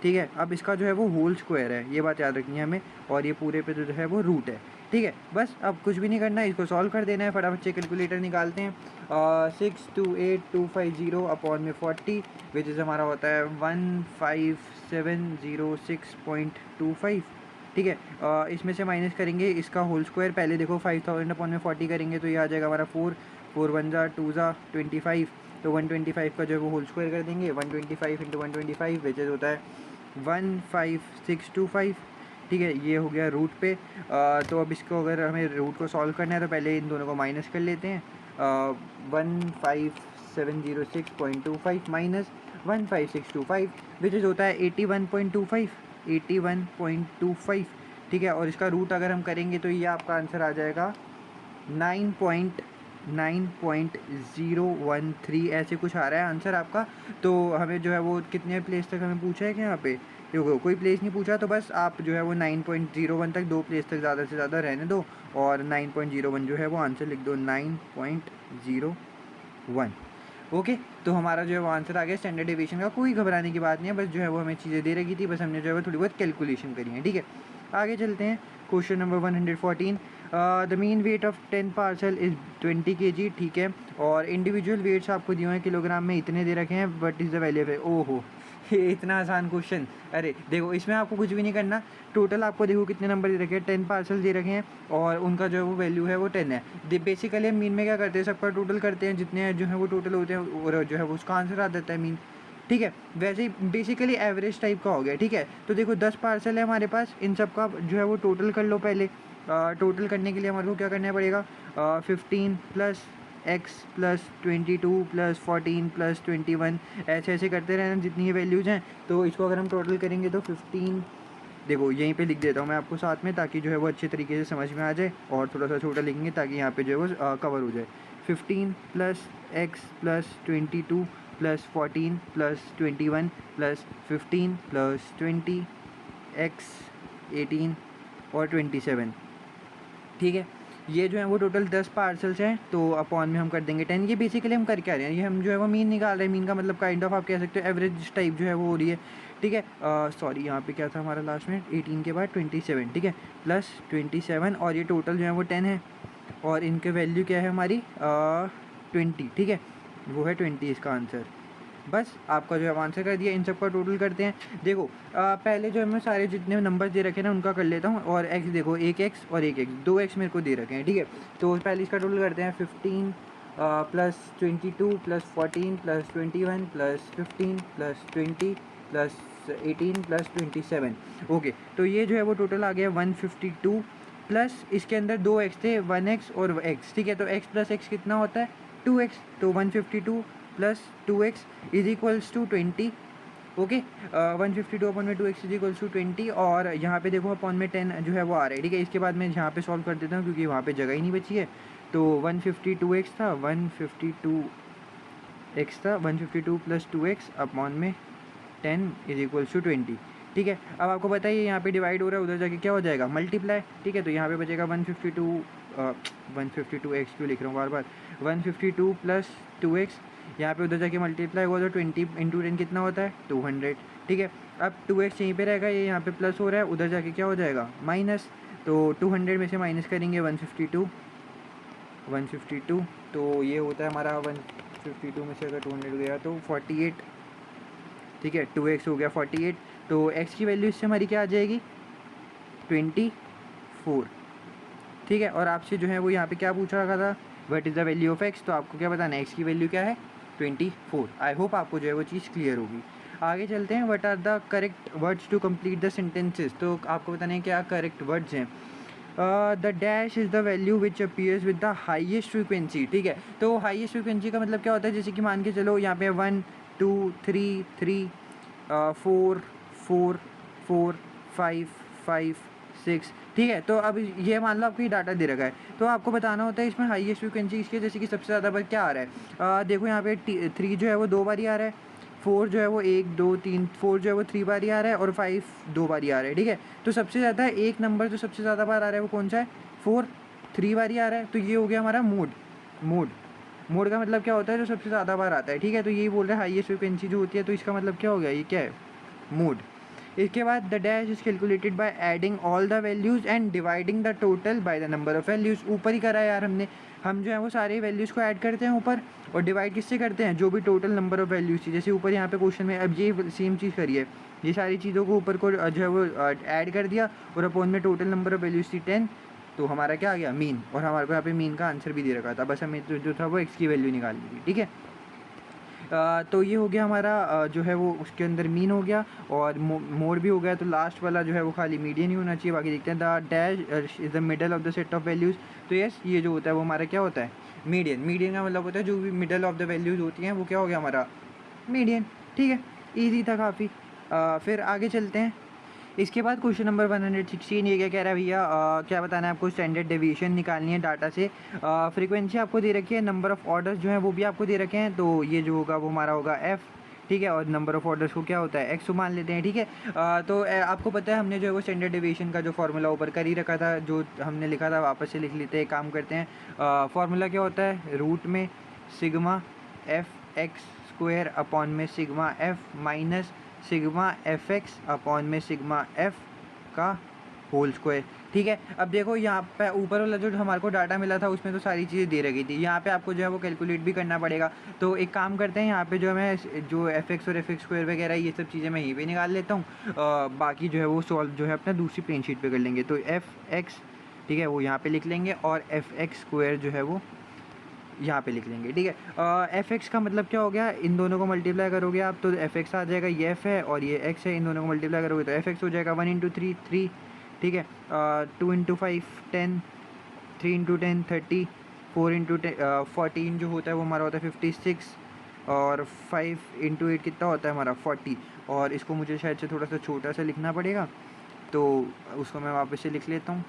ठीक है। अब इसका जो है वो होल स्क्वायर है, ये बात याद रखनी है हमें, और ये पूरे पे जो है वो रूट है, ठीक है। बस अब कुछ भी नहीं करना है, इसको सॉल्व कर देना है। फटाफट से कैलकुलेटर निकालते हैं। 628,250 अपॉन में 40 विच इज़ हमारा होता है 15706.25, ठीक है। इसमें से माइनस करेंगे इसका होल स्क्वायर। पहले देखो 5000 अपॉन में 40 करेंगे तो ये आ जाएगा हमारा 4 1 ज़ा 2 ज़ा 25, तो 125 का जो है वो होल स्क्वायर कर देंगे। 125 इंटू 125 विच इज़ होता है 15625, ठीक है। ये हो गया रूट पे। तो अब इसको अगर हमें रूट को सॉल्व करना है तो पहले इन दोनों को माइनस कर लेते हैं। 15706.25 माइनस 15625 विच इज़ होता है 81.25, ठीक है। और इसका रूट अगर हम करेंगे तो ये आपका आंसर आ जाएगा 9.013 ऐसे कुछ आ रहा है आंसर आपका। तो हमें जो है वो कितने प्लेस तक हमें पूछा है कि यहाँ पे कोई प्लेस नहीं पूछा, तो बस आप जो है वो 9.01 तक, 2 प्लेस तक ज़्यादा से ज़्यादा रहने दो और 9.01 जो है वो आंसर लिख दो, 9.01। ओके, तो हमारा जो है वो आंसर आ गया स्टैंडर्ड डेविएशन का। कोई घबराने की बात नहीं है, बस जो है वो हमें चीज़ें दे रखी थी, बस हमने जो है वो थोड़ी बहुत कैलकुलेशन करी है, ठीक है। आगे चलते हैं। Question number 114, the mean weight of 10 parcel is 20 kg, ठीक है। और इंडिविजुअल वेट्स आपको दिए हैं किलोग्राम में, इतने दे रखे हैं, what is the value of, ओहो ये इतना आसान क्वेश्चन। अरे देखो, इसमें आपको कुछ भी नहीं करना, टोटल आपको देखो कितने नंबर दे रखे हैं, 10 पार्सल दे रखे हैं और उनका जो है वो वैल्यू है वो 10 है। बेसिकली हम मीन में क्या करते हैं, सबका टोटल करते हैं, जितने जो है वो टोटल होते हैं और जो है वो उसका आंसर आ जाता है मीन, ठीक है। वैसे ही बेसिकली एवरेज टाइप का हो गया, ठीक है। तो देखो 10 पार्सल है हमारे पास, इन सब का जो है वो टोटल कर लो पहले। टोटल करने के लिए हमारे को क्या करना पड़ेगा, 15 plus x plus 22 plus 14 plus 21 ऐसे ऐसे करते रहना जितनी ये वैल्यूज़ हैं। तो इसको अगर हम टोटल करेंगे तो 15, देखो यहीं पे लिख देता हूँ मैं आपको साथ में, ताकि जो है वो अच्छे तरीके से समझ में आ जाए, और थोड़ा सा छोटा लिखेंगे ताकि यहाँ पे जो है वो कवर हो जाए। 15 plus x plus 22 plus 14 plus 21 plus 15 plus 20 x 18 और 27, ठीक है। ये जो है वो टोटल 10 पार्सल्स हैं, तो अपॉन में हम कर देंगे 10। ये बेसिकली हम कर क्या रहे हैं, ये हम जो है वो मीन निकाल रहे हैं। मीन का मतलब काइंड ऑफ आप कह सकते हो एवरेज टाइप जो है वो हो रही है, ठीक है। सॉरी, यहाँ पे क्या था हमारा लास्ट में, 18 के बाद 27, ठीक है, प्लस 27 और ये टोटल जो है वो 10 है और इनके वैल्यू क्या है हमारी 20, ठीक है, वो है 20 इसका आंसर। बस आपका जो है आंसर कर दिया। इन सब का टोटल करते हैं। देखो पहले जो है मैं सारे जितने नंबर्स दे रखे हैं ना उनका कर लेता हूँ, और x देखो, एक x और एक x, 2 x मेरे को दे रखे हैं, ठीक है। तो पहले इसका टोटल करते हैं। 15 plus 22 plus 14 plus 21 plus 15 plus 20 plus 18 plus 27, okay. तो ये जो है वो टोटल आ गया 152 प्लस इसके अंदर 2 x थे, 1x और x, ठीक है। तो x प्लस x कितना होता है 2x, तो 152 plus 2x is equals to 20, okay. 152 upon में 2x इज इक्वल्स टू 20 और यहाँ पे देखो अपॉन में 10 जो है वो आ रहा है, ठीक है। इसके बाद मैं यहाँ पे सॉल्व कर देता हूँ क्योंकि वहाँ पे जगह ही नहीं बची है। तो 152x था, 152x था, 152 प्लस 2x अपॉन में 10 इज इक्वल्स टू 20, ठीक है। अब आपको बताइए यहाँ पे डिवाइड हो रहा है, उधर जाके क्या हो जाएगा मल्टीप्लाई, ठीक है। तो यहाँ पे बचेगा 152x क्यों लिख रहा हूँ बार बार, 152 प्लस 2x, यहाँ पे उधर जाके मल्टीप्लाई हुआ तो 20 इंटू 10 कितना होता है 200, ठीक है। अब 2x यहीं पे रहेगा, ये यहाँ पे प्लस हो रहा है, उधर जाके क्या हो जाएगा माइनस, तो 200 में से माइनस करेंगे 152, तो ये होता है हमारा 152 में से अगर 200 गया तो 48, ठीक है। 2x हो गया 48, तो x की वैल्यू इससे हमारी क्या आ जाएगी 24, ठीक है। और आपसे जो है वो यहाँ पे क्या पूछा रखा था, what is the value of x, तो आपको क्या बताना है x की वैल्यू क्या है 24। आई होप आपको जो है वो चीज़ क्लियर होगी। आगे चलते हैं। What are the correct words to complete the sentences, तो आपको बताना है क्या करेक्ट वर्ड्स हैं। The dash is the value which appears with the highest frequency, ठीक है। तो हाईएस्ट फ्रीक्वेंसी का मतलब क्या होता है, जैसे कि मान के चलो यहाँ पे 1 2 3 3 4 4 4 5 5 6, ठीक है। तो अब ये मान लो आपको ये डाटा दे रखा है, तो आपको बताना होता है इसमें हाईएस्ट फ्रिक्वेंसी इसके, जैसे कि सबसे ज़्यादा बार क्या आ रहा है। देखो यहाँ पे 3 जो है वो 2 बार ही आ रहा है, 4 जो है वो 1 2 3, 4 जो है वो 3 बार ही आ रहा है, और 5 2 बार ही आ रहा है, ठीक है। तो सबसे ज़्यादा एक नंबर जो सबसे ज़्यादा बार आ रहा है वो कौन सा है, 4, 3 बार ही आ रहा है। तो ये हो गया हमारा मोड का मतलब क्या होता है, जो सबसे ज़्यादा बार आता है, ठीक है। तो यही बोल रहे हैं हाईएस्ट फ्रिक्वेंसी जो होती है, तो इसका मतलब क्या हो गया, ये क्या है, मोड। इसके बाद the dash is calculated by adding all the values and dividing the total by the number of values. ऊपर ही करा है यार हमने, हम जो है वो सारे वैल्यूज़ को ऐड करते हैं ऊपर, और डिवाइड किससे करते हैं, जो भी टोटल नंबर ऑफ वैल्यूज़ थी। जैसे ऊपर यहाँ पे क्वेश्चन में अब ये सेम चीज़ करिए, ये सारी चीज़ों को ऊपर को जो है वो ऐड कर दिया, और अपॉन में टोटल नंबर ऑफ वैल्यूज़ थी 10, तो हमारा क्या आ गया, मीन। और हमारे को यहाँ पे मीन का आंसर भी दे रखा था, बस हमें जो था वो एक्स की वैल्यू निकालनी थी, ठीक है। तो ये हो गया हमारा जो है वो उसके अंदर मीन हो गया, और मोड भी हो गया। तो लास्ट वाला जो है वो खाली मीडियन ही होना चाहिए। बाकी देखते हैं, the dash is the middle of the set of values. तो यस, ये जो होता है वो हमारा क्या होता है, मीडियन का मतलब होता है जो भी मिडल ऑफ द वैल्यूज़ होती हैं वो क्या हो गया हमारा, मीडियन, ठीक है। ईजी था काफ़ी। फिर आगे चलते हैं। इसके बाद क्वेश्चन नंबर 116, ये क्या कह रहा है भैया, क्या बताना है आपको, स्टैंडर्ड डेविएशन निकालनी है डाटा से। फ्रीक्वेंसी आपको दे रखी है, नंबर ऑफ़ ऑर्डर्स जो हैं वो भी आपको दे रखे हैं। तो ये जो होगा वो हमारा होगा एफ़, ठीक है। और नंबर ऑफ़ ऑर्डर्स को क्या होता है, एक्स मान लेते हैं, ठीक है। आपको पता है हमने जो है वो स्टैंडर्ड डेविएशन का जो फार्मूला ऊपर कर ही रखा था, जो हमने लिखा था वापस से लिख लेते हैं, काम करते हैं। फार्मूला क्या होता है, रूट में sigma F X square upon में sigma F minus sigma F X upon में सिग्मा एफ का होल स्क्वायर, ठीक है। अब देखो यहाँ पे ऊपर वाला जो हमारे को डाटा मिला था उसमें तो सारी चीज़ें दे रखी थी, यहाँ पे आपको जो है वो कैलकुलेट भी करना पड़ेगा। तो एक काम करते हैं, यहाँ पे जो मैं जो एफ एक्स और एफ एक्स स्क्वायर वगैरह ये सब चीज़ें मैं यहीं पे निकाल लेता हूँ। बाकी जो है वो सॉल्व जो है अपना दूसरी प्लेन शीट पर कर लेंगे। तो एफ एक्स, ठीक है, वो यहाँ पर लिख लेंगे, और एफ एक्स स्क्वायर जो है वो यहाँ पे लिख लेंगे, ठीक है। एफ एक्स का मतलब क्या हो गया, इन दोनों को मल्टीप्लाई करोगे आप तो एफ एक्स आ जाएगा, ये एफ है और ये एक्स है, इन दोनों को मल्टीप्लाई करोगे तो एफ एक्स हो जाएगा 1 इंटू 3 3, ठीक है। 2 इंटू 5 10, 3 इंटू 10 30, 4 इंटू 14 जो होता है वो हमारा होता है 56, और 5 इंटू 8 कितना होता है हमारा 40। और इसको मुझे शायद से थोड़ा सा छोटा सा लिखना पड़ेगा, तो उसको मैं वापस से लिख लेता हूँ।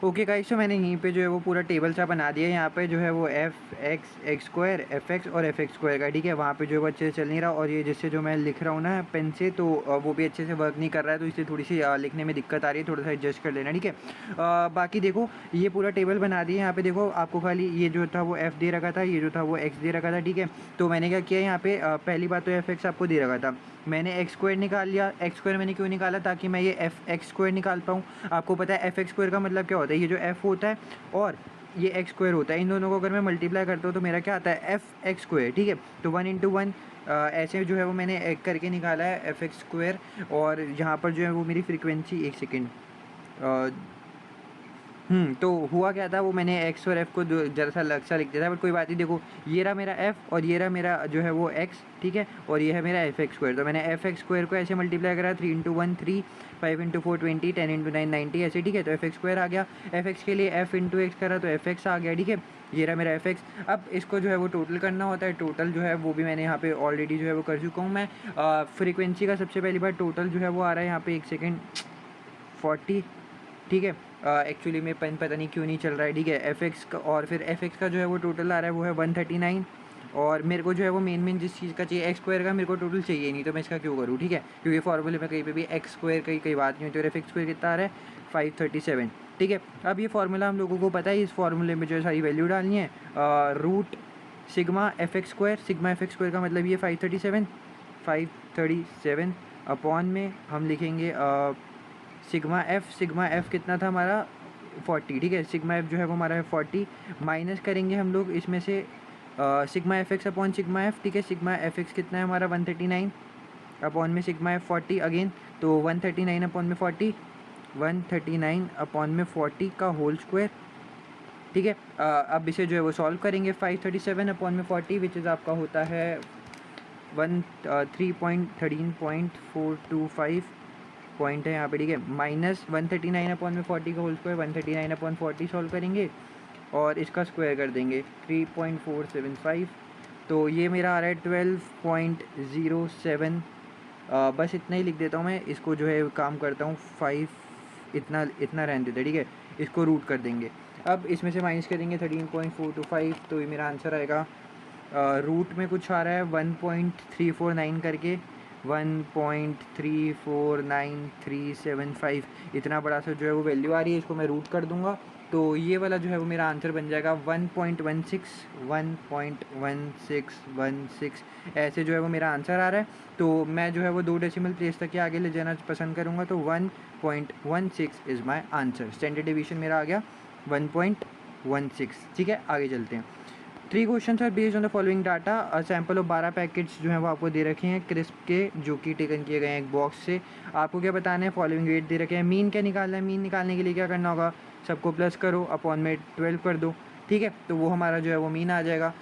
ओके गाइस, तो मैंने यहीं पे जो है वो पूरा टेबल सा बना दिया है। यहाँ पे जो है वो F x x square F x और एफ एक्स स्क्वायर का, ठीक है। वहाँ पे जो है वो अच्छे से चल नहीं रहा, और ये जिससे जो मैं लिख रहा हूँ ना पेन से, तो वो भी अच्छे से वर्क नहीं कर रहा है, तो इसलिए थोड़ी सी लिखने में दिक्कत आ रही है, थोड़ा सा एडजस्ट कर लेना, ठीक है। बाकी देखो ये पूरा टेबल बना दिया। यहाँ पे देखो आपको खाली ये जो था वो एफ़ दे रखा था, ये जो था वो एक्स दे रखा था, ठीक है। तो मैंने क्या किया यहाँ पे, पहली बात तो एफ एक्स आपको दे रखा था, मैंने एक्स स्क्वायर निकाल लिया। एक्स स्क्वायर मैंने क्यों निकाला, ताकि मैं ये एफ एक्स स्क्वायर निकाल पाऊँ। आपको पता है एफ एक्स स्क्वायर का मतलब क्या होता है, ये जो एफ होता है और ये एक्स स्क्वायर होता है, इन दोनों को अगर मैं मल्टीप्लाई करता हूँ तो मेरा क्या आता है, एफ एक्स स्क्वायर, ठीक है। तो 1 इंटू 1 ऐसे जो है वो मैंने एक करके निकाला है एफ एक्स स्क्वायर। और यहाँ पर जो है वो मेरी फ्रीक्वेंसी, एक सेकेंड, तो हुआ क्या था, वो मैंने एक्स और एफ़ को जरा सा अलग सा लिख दिया था, बट कोई बात नहीं। देखो ये रहा मेरा एफ़ और ये रहा मेरा जो है वो एक्स, ठीक है। और ये है मेरा एफ एक्स स्क्वायर। तो मैंने एफ एक्स स्क्वायर को ऐसे मल्टीप्लाई करा, 3 इंटू 1 3, 5 इंटू 4 20, 10 इंटू 9 90 ऐसे, ठीक है। तो एफ एक्स स्क्वायर आ गया। एफ एक्स के लिए एफ इंटू एक्स करा तो एफ एक्स आ गया, ठीक है। ये रहा मेरा एफ एक्स। अब इसको जो है वो टोटल करना होता है, टोटल जो है वो भी मैंने यहाँ पे ऑलरेडी जो है वो कर चुका हूँ मैं। फ्रीक्वेंसी का सबसे पहली बार टोटल जो है वो आ रहा है यहाँ पे, एक सेकेंड, 40, ठीक है। एक्चुअली में पेन पता नहीं क्यों नहीं चल रहा है, ठीक है। एफ एक्स का, और फिर एफ एक्स का जो है वो टोटल आ रहा है वो है 139। और मेरे को जो है वो मेन जिस चीज़ का चाहिए, एक्स स्क्वायर का मेरे को टोटल चाहिए नहीं, तो मैं इसका क्यों करूँ, ठीक है। क्योंकि फॉर्मूले में कहीं पे भी एक्स स्क्वायर की कोई बात नहीं होती, और एफ एक्स स्क्वायर कितना आ रहा है 537, ठीक है। अब ये फार्मूला हम लोगों को पता है, इस फार्मूले में जो है सारी वैल्यू डालनी है। Root sigma F X square, sigma F X square का मतलब ये 537 अपॉन में हम लिखेंगे सिग्मा एफ़ कितना था हमारा 40, ठीक है। सिग्मा एफ़ जो है वो हमारा है 40, माइनस करेंगे हम लोग इसमें से sigma F X upon sigma F, ठीक है। सिग्मा एफ एक्स कितना है हमारा 139 अपॉन में सिग्मा एफ 40 अगेन, तो 139 अपॉन में 40, 139 अपॉन में 40 का होल स्क्वायर, ठीक है। अब इसे जो है वो सॉल्व करेंगे, 537 अपॉन में 40 विच इज़ आपका होता है 13.425 पॉइंट है यहाँ पे, ठीक है। माइनस 139 अपॉन में 40 का होल स्क्वायर, 139 अपॉन 40 सॉल्व करेंगे और इसका स्क्वायर कर देंगे, 3.475 तो ये मेरा आ रहा है 12.07। बस इतना ही लिख देता हूँ मैं, इसको जो है काम करता हूँ 5, इतना इतना रहने देते, ठीक है। इसको रूट कर देंगे। अब इसमें से माइनस करेंगे 13.425, तो ये मेरा आंसर आएगा रूट में कुछ आ रहा है 1.349 करके, 1.349375, इतना बड़ा सा जो है वो वैल्यू आ रही है। इसको मैं रूट कर दूंगा, तो ये वाला जो है वो मेरा आंसर बन जाएगा 1.16 ऐसे जो है वो मेरा आंसर आ रहा है। तो मैं जो है वो 2 डेसिमल प्लेस तक के आगे ले जाना पसंद करूँगा, तो 1.16 is my answer. Standard deviation मेरा आ गया 1.16, ठीक है। आगे चलते हैं। 3 question are based on the following data. Sample of 12 packets जो हैं वो आपको दे रखे हैं क्रिस्प के, जो कि टेकन किए गए हैं एक बॉक्स से। आपको क्या बताना है, फॉलोइंग वेट दे रखे हैं। मीन क्या निकालना है, मीन निकालने के लिए क्या करना होगा, सबको प्लस करो, अपॉन में 12 कर दो, ठीक है। तो वो हमारा जो है वो मीन आ जाएगा।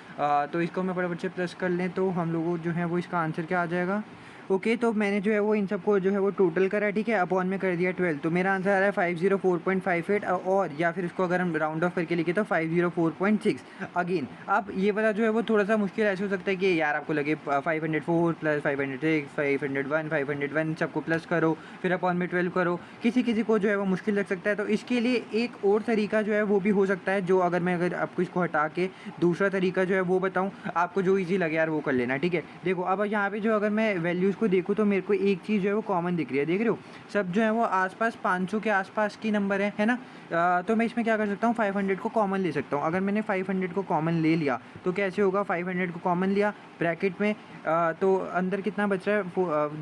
तो इसको हम फटाफट से प्लस कर लें, तो हम लोगों जो है वो इसका आंसर क्या आ जाएगा। ओके, तो मैंने जो है वो इन सबको जो है वो टोटल करा, ठीक है, अपॉन में कर दिया 12, तो मेरा आंसर आ रहा है 504.58, और या फिर इसको अगर हम राउंड ऑफ करके लिखे तो 504.6। अगेन अब ये वाला जो है वो थोड़ा सा मुश्किल ऐसे हो सकता है कि यार आपको लगे 504 प्लस 506 501 501 सबको प्लस करो, फिर अपॉन में 12 करो, किसी किसी को जो है वो मुश्किल लग सकता है। तो इसके लिए एक और तरीका जो है वो भी हो सकता है, जो अगर आपको इसको हटा के दूसरा तरीका जो है वो बताऊँ, आपको जो ईजी लगे यार वो कर लेना, ठीक है। देखो अब यहाँ पे जो अगर मैं वैल्यूज़ को देखूँ तो मेरे को एक चीज़ जो है वो कॉमन दिख रही है, देख रहे हो, सब जो है वो आसपास 500 के आसपास की नंबर है ना। तो मैं इसमें क्या कर सकता हूँ, 500 को कॉमन ले सकता हूँ। अगर मैंने 500 को कॉमन ले लिया तो कैसे होगा, 500 को कॉमन लिया ब्रैकेट में, तो अंदर कितना बच रहा है,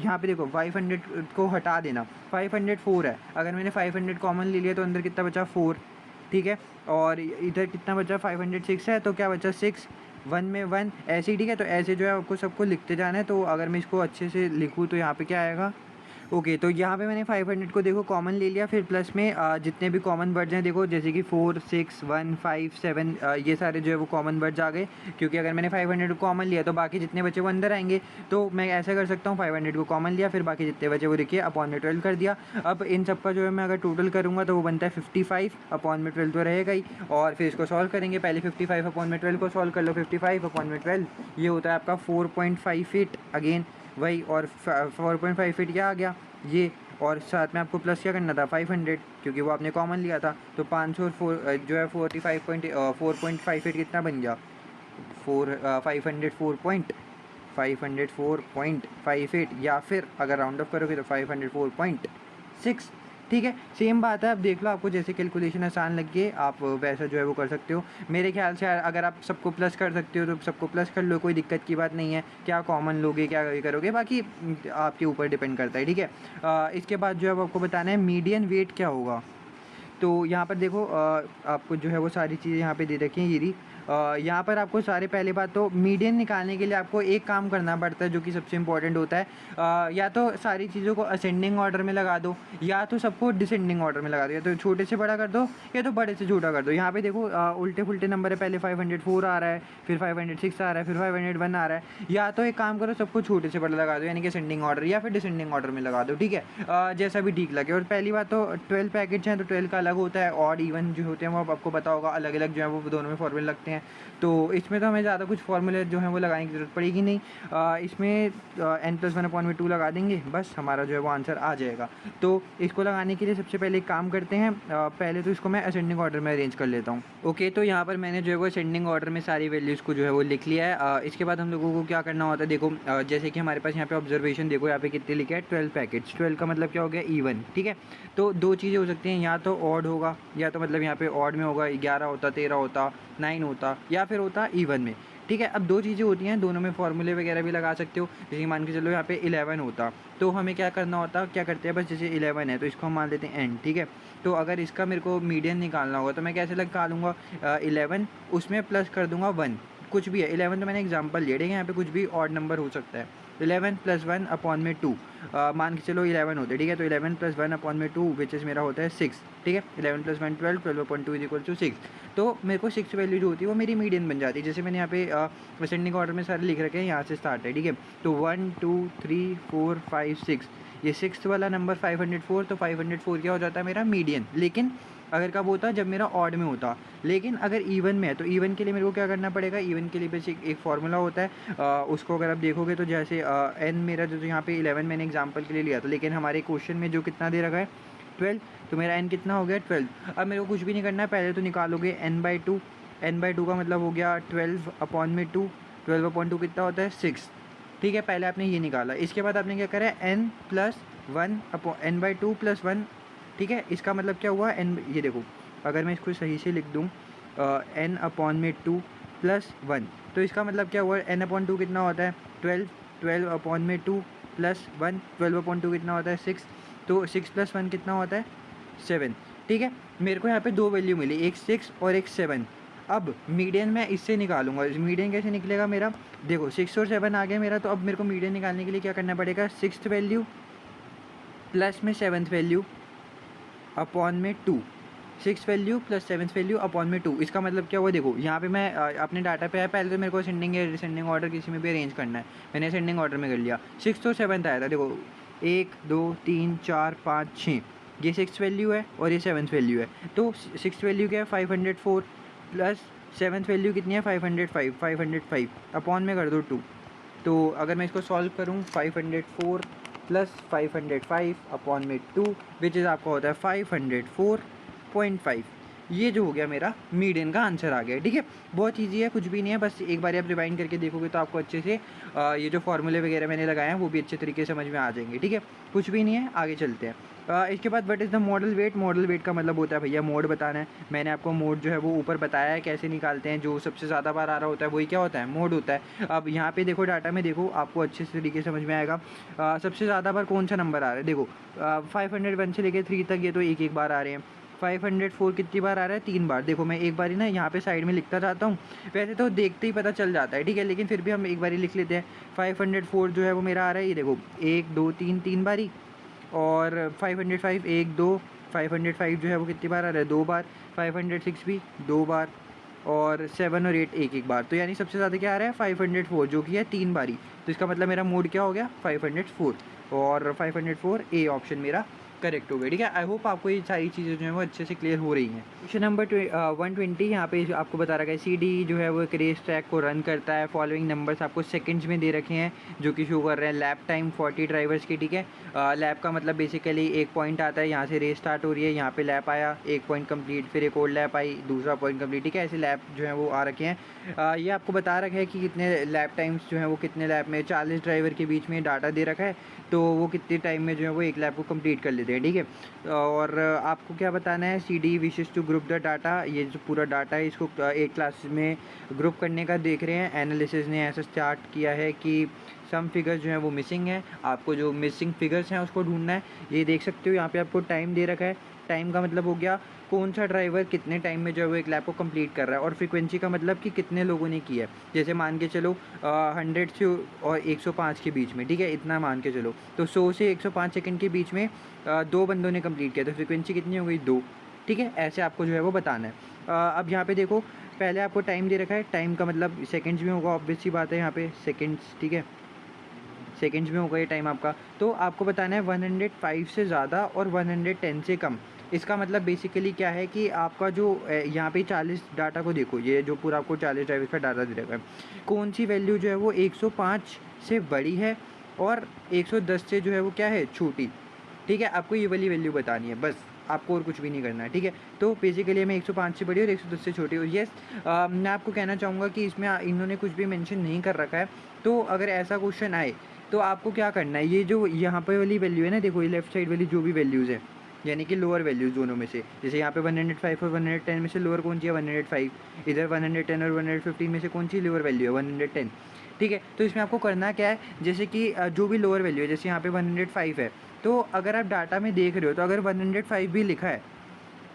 यहाँ पे देखो 500 को हटा देना, 504 है। अगर मैंने 500 कॉमन ले लिया तो अंदर कितना बचा, 4, ठीक है। और इधर कितना बचा, 506 है, तो क्या बचा 6, 1 में 1, ऐसे ही, ठीक है। तो ऐसे जो है आपको सबको लिखते जाना है। तो अगर मैं इसको अच्छे से लिखूँ तो यहाँ पे क्या आएगा, ओके। तो यहाँ पे मैंने 500 को देखो कॉमन ले लिया, फिर प्लस में जितने भी कॉमन वर्ड्स हैं देखो, जैसे कि 4 6 1 5 7, ये सारे जो है वो कॉमन वर्ड्स आ गए, क्योंकि अगर मैंने 500 को कॉमन लिया तो बाकी जितने बचे वो अंदर आएंगे। तो मैं ऐसा कर सकता हूँ, 500 को कॉमन लिया, फिर बाकी जितने बचे वो देखिए अपॉन में 12 कर दिया। अब इन सब का जो है मैं अगर टोटल करूँगा तो वो बनता है 55, अपॉन में 12 तो रहेगा ही। और फिर इसको सॉल्व करेंगे, पहले 55 अपॉन में 12 को सॉल्व कर लो, 55 अपॉन में 12 ये होता है आपका 4.58, अगेन वही, और 4.58 क्या आ गया ये, और साथ में आपको प्लस क्या करना था 500, क्योंकि वो आपने कॉमन लिया था। तो 500 और 4 जो है 4.58 कितना बन गया, 504.58, या फिर अगर राउंड ऑफ करोगे तो 504.6, ठीक है। सेम बात है, अब देख लो आपको जैसे कैलकुलेशन आसान लगे आप वैसा जो है वो कर सकते हो। मेरे ख्याल से अगर आप सबको प्लस कर सकते हो तो सबको प्लस कर लो, कोई दिक्कत की बात नहीं है। क्या कॉमन लोगे, क्या करोगे, बाकी आपके ऊपर डिपेंड करता है, ठीक है। इसके बाद जो है आपको बताना है मीडियन वेट क्या होगा। तो यहाँ पर देखो आपको जो है वो सारी चीज़ें यहाँ पे दे रखी हैं ये। यहाँ पर आपको सारे, पहले बात तो मीडियन निकालने के लिए आपको एक काम करना पड़ता है जो कि सबसे इम्पोर्टेंट होता है। या तो सारी चीज़ों को असेंडिंग ऑर्डर में लगा दो, या तो सबको डिसेंडिंग ऑर्डर में लगा दो, या तो छोटे से बड़ा कर दो या तो बड़े से छोटा कर दो। यहाँ पे देखो उल्टे फुल्टे नंबर है, पहले 504 आ रहा है, फिर 506 आ रहा है, फिर 501 आ रहा है। या तो एक काम करो, सबको छोटे से बड़ा लगा दो, यानी कि असेंडिंग ऑर्डर या फिर डिसेंडिंग ऑर्डर में लगा दो, ठीक है। जैसा भी ठीक लगे। और पहली बात तो 12 पैकेट्स हैं तो 12 का अलग होता है, ऑड इवन जो होते हैं वो आपको पता होगा, अलग अलग जो है वो दोनों में फॉर्मूले लगते हैं। तो इसमें तो हमें ज़्यादा कुछ फॉर्मूले जो है वो लगाने की ज़रूरत पड़ेगी नहीं। इसमें n+1/2 लगा देंगे, बस हमारा जो है वो आंसर आ जाएगा। तो इसको लगाने के लिए सबसे पहले एक काम करते हैं, पहले तो इसको मैं असेंडिंग ऑर्डर में अरेंज कर लेता हूँ। ओके, तो यहाँ पर मैंने जो है वो असेंडिंग ऑर्डर में सारी वैल्यूज़ को जो है वो लिख लिया है। इसके बाद हम लोगों को क्या करना होता है, देखो जैसे कि हमारे पास यहाँ पे ऑब्जर्वेशन देखो, यहाँ पे कितने लिखे हैं 12 पैकेट्स, 12 का मतलब क्या हो गया, इवन, ठीक है। तो दो चीज़ें हो सकती हैं, या तो ऑड होगा, या तो मतलब यहाँ पे ऑड में होगा 11 होता, 13 होता, 9 होता, या फिर होता इवन में, ठीक है। अब दो चीज़ें होती हैं, दोनों में फॉर्मूले वगैरह भी लगा सकते हो। जैसे मान के चलो यहाँ पे 11 होता, तो हमें क्या करना होता, क्या करते हैं, बस जैसे 11 है तो इसको हम मान लेते हैं n, ठीक है। तो अगर इसका मेरे को मीडियन निकालना होगा तो मैं कैसे निकालूंगा, 11 उसमें प्लस कर दूंगा 1, कुछ भी है 11, तो मैंने एग्जांपल लिया, ठीक है। यहाँ पे कुछ भी ऑड नंबर हो सकता है। 11 + 1 अपॉन में 2, मान के चलो 11 होते, ठीक है। तो 11 + 1 अपॉन में 2 विच इज़ मेरा होता है 6, ठीक है। 11 + 1 12, 12/2 = 6। तो मेरे को 6 वैल्यू जो होती है वो मेरी मीडियन बन जाती है। जैसे मैंने यहाँ पे असेंडिंग ऑर्डर में सारे लिख रखे हैं, यहाँ से स्टार्ट है, ठीक है। तो 1 2 3 4 5 6, ये 6th वाला नंबर 504, तो 504 क्या हो जाता है मेरा मीडियन। लेकिन अगर कब होता, जब मेरा ऑड में होता। लेकिन अगर इवन में है तो इवन के लिए मेरे को क्या करना पड़ेगा, इवन के लिए बस एक फार्मूला होता है, उसको अगर आप देखोगे तो जैसे एन मेरा जो यहाँ पे 11 मैंने एग्जांपल के लिए लिया था, लेकिन हमारे क्वेश्चन में जो कितना दे रखा है 12, तो मेरा एन कितना हो गया 12। अब मेरे को कुछ भी नहीं करना है, पहले तो निकालोगे n/2, n/2 का मतलब हो गया 12/2, 12/2 कितना होता है 6। ठीक है, पहले आपने ये निकाला, इसके बाद आपने क्या करा है n+1 n/2 + 1। ठीक है, इसका मतलब क्या हुआ n, ये देखो अगर मैं इसको सही से लिख दूँ n/2 + 1, तो इसका मतलब क्या हुआ, n/2 कितना होता है 12, 12/2 + 1, 12/2 कितना होता है 6, तो 6 + 1 कितना होता है 7। ठीक है, मेरे को यहाँ पे दो वैल्यू मिली, एक 6 और एक 7। अब मीडियन मैं इससे निकालूंगा, मीडियन कैसे निकलेगा मेरा, देखो 6 और 7 आ गया मेरा, तो अब मेरे को मीडियन निकालने के लिए क्या करना पड़ेगा, 6th वैल्यू प्लस में 7th वैल्यू अपॉन में 2, 6th value plus 7th value upon में 2। इसका मतलब क्या हुआ, देखो यहाँ पे मैं अपने डाटा पे आया, पहले तो मेरे को असेंडिंग या डिसेंडिंग ऑर्डर किसी में भी अरेंज करना है, मैंने असेंडिंग ऑर्डर में कर लिया। 6th और 7th आया था, देखो 1 2 3 4 5 6, ये 6th वैल्यू है और ये 7th वैल्यू है। तो 6th वैल्यू क्या है 504 प्लस 7th वैल्यू कितनी है 505, 505 अपॉन में कर दो 2। तो अगर मैं इसको सॉल्व करूँ 504 प्लस 505 अपॉन में 2, विच इज़ आपका होता है 504.5। ये जो हो गया मेरा मीडियन का आंसर आ गया। ठीक है, बहुत ईजी है, कुछ भी नहीं है, बस एक बार आप रिवाइंड करके देखोगे तो आपको अच्छे से ये जो फॉर्मूले वगैरह मैंने लगाए हैं वो भी अच्छे तरीके से समझ में आ जाएंगे। ठीक है, कुछ भी नहीं है, आगे चलते हैं। इसके बाद what is the modal weight. Modal weight का मतलब होता है भैया मोड बताना है। मैंने आपको मोड जो है वो ऊपर बताया है कैसे निकालते हैं, जो सबसे ज़्यादा बार आ रहा होता है वही क्या होता है मोड होता है। अब यहाँ पे देखो डाटा में देखो, आपको अच्छे से तरीके से समझ में आएगा सबसे ज़्यादा बार कौन सा नंबर आ रहा है। देखो 501 से लेकर 3 तक ये तो एक एक बार आ रहे हैं। 504 कितनी बार आ रहा है 3 बार। देखो मैं एक बारी ना यहाँ पे साइड में लिखता जाता हूँ, वैसे तो देखते ही पता चल जाता है, ठीक है, लेकिन फिर भी हम एक बारी लिख लेते हैं। 504 जो है वो मेरा आ रहा है, ये देखो 1 2 3 3 बारी, और 505 1 2, 505 जो है वो कितनी बार आ रहा है 2 बार, 506 भी 2 बार, और 7 और 8 एक एक बार। तो यानी सबसे ज़्यादा क्या आ रहा है 504 जो कि है 3 बारी। तो इसका मतलब मेरा मोड क्या हो गया 504, और 504 ए ऑप्शन मेरा करेक्ट हो गया। ठीक है, आई होप आपको ये सारी चीज़ें जो है वो अच्छे से क्लियर हो रही हैं। क्वेश्चन नंबर 120 यहाँ पे आपको बता रखा है सी डी जो है वो एक रेस ट्रैक को रन करता है। फॉलोइंग नंबर्स आपको सेकंड्स में दे रखे हैं जो कि शो कर रहे हैं लैप टाइम 40 ड्राइवर्स की। ठीक है, लैप का मतलब बेसिकली एक पॉइंट आता है, यहाँ से रेस स्टार्ट हो रही है, यहाँ पे लैप आया, एक पॉइंट कंप्लीट, फिर एक और लैप आई, दूसरा पॉइंट कंप्लीट। ठीक है, ऐसे लैप जो है वो आ रखे हैं। ये आपको बता रखा है कि कितने लैप टाइम्स जो है वो कितने लैप में 40 ड्राइवर के बीच में डाटा दे रखा है, तो वो कितने टाइम में जो है वो एक लैप को कंप्लीट कर लेते हैं। ठीक है, और आपको क्या बताना है, सी डी विशेष टू ग्रुप द डाटा। ये जो पूरा डाटा है इसको एक क्लास में ग्रुप करने का देख रहे हैं। एनालिसिस ने ऐसा स्टार्ट किया है कि सम फिगर्स जो हैं वो मिसिंग है, आपको जो मिसिंग फिगर्स हैं उसको ढूंढना है। ये देख सकते हो यहाँ पे आपको टाइम दे रखा है। टाइम का मतलब हो गया कौन सा ड्राइवर कितने टाइम में जो है वो एक लैप को कंप्लीट कर रहा है, और फ्रीक्वेंसी का मतलब कि कितने लोगों ने किया है। जैसे मान के चलो 100 से और 105 के बीच में, ठीक है, इतना मान के चलो, तो 100 से 105 सेकंड के बीच में 2 बंदों ने कंप्लीट किया, तो फ्रीक्वेंसी कितनी हो गई 2। ठीक है, ऐसे आपको जो है वो बताना है। अब यहाँ पे देखो पहले आपको टाइम दे रखा है, टाइम का मतलब सेकंड्स में होगा, ऑब्वियस सी बात है, यहाँ पे सेकंड्स। ठीक है, सेकंड्स में होगा ये टाइम आपका। तो आपको बताना है 105 से ज़्यादा और 110 से कम। इसका मतलब बेसिकली क्या है कि आपका जो यहाँ पे 40 डाटा को देखो, ये जो पूरा आपको 40 ड्राइवर्स का डाटा दे रखा है, कौन सी वैल्यू जो है वो 105 से बड़ी है और 110 से जो है वो क्या है छोटी। ठीक है, आपको ये वाली वैल्यू बतानी है, बस आपको और कुछ भी नहीं करना है। ठीक है, तो बेसिकली हमें 105 से बड़ी और 110 से छोटी। और येस, मैं आपको कहना चाहूँगा कि इसमें इन्होंने कुछ भी मेंशन नहीं कर रखा है। तो अगर ऐसा क्वेश्चन आए तो आपको क्या करना है, ये जो यहाँ पे वाली वैल्यू है ना, देखो ये लेफ्ट साइड वाली जो भी वैल्यूज़ है, यानी कि लोअर वैल्यूज़ दोनों में से, जैसे यहाँ पे 105 और 110 में से लोअर कौन सी है 105, इधर 110 और 115 में से कौन सी लोअर वैल्यू है 110। ठीक है, तो इसमें आपको करना क्या है, जैसे कि जो भी लोअर वैल्यू है, जैसे यहाँ पे 105 है, तो अगर आप डाटा में देख रहे हो तो अगर 105 भी लिखा है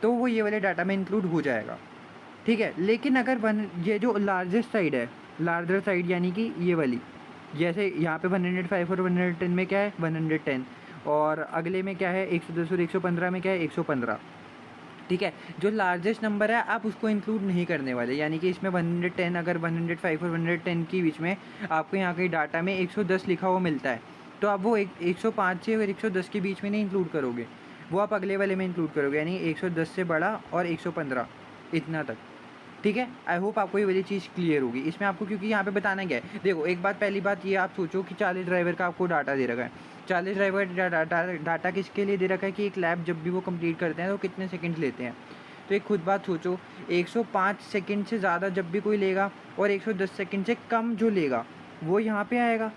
तो वो ये वाले डाटा में इंक्लूड हो जाएगा। ठीक है, लेकिन अगर ये जो लार्जेस्ट साइड है, लार्जर साइड यानी कि ये वाली, जैसे यहाँ पे 105 और 110 में क्या है 110, और अगले में क्या है 110 और 115 में क्या है 115। ठीक है, जो लार्जेस्ट नंबर है आप उसको इंक्लूड नहीं करने वाले, यानी कि इसमें 110, अगर 105 और 110 के बीच में आपको यहाँ के डाटा में 110 लिखा हुआ मिलता है, तो आप वो 105 से और 110 के बीच में नहीं इंक्लूड करोगे, वो आप अगले वाले में इंक्लूड करोगे, यानी 110 से बड़ा और 115 इतना तक। ठीक है, आई होप आपको ये वाली चीज़ क्लियर होगी। इसमें आपको क्योंकि यहाँ पे बताना क्या है, देखो एक बात, पहली बात ये आप सोचो कि 40 ड्राइवर का आपको डाटा दे रखा है। 40 ड्राइवर डाटा किसके लिए दे रखा है कि एक लैब जब भी वो कंप्लीट करते हैं तो कितने सेकंड लेते हैं। तो एक खुद बात सोचो, 105 सेकंड से ज़्यादा जब भी कोई लेगा और 110 सेकंड से कम जो लेगा वो यहाँ पे आएगा,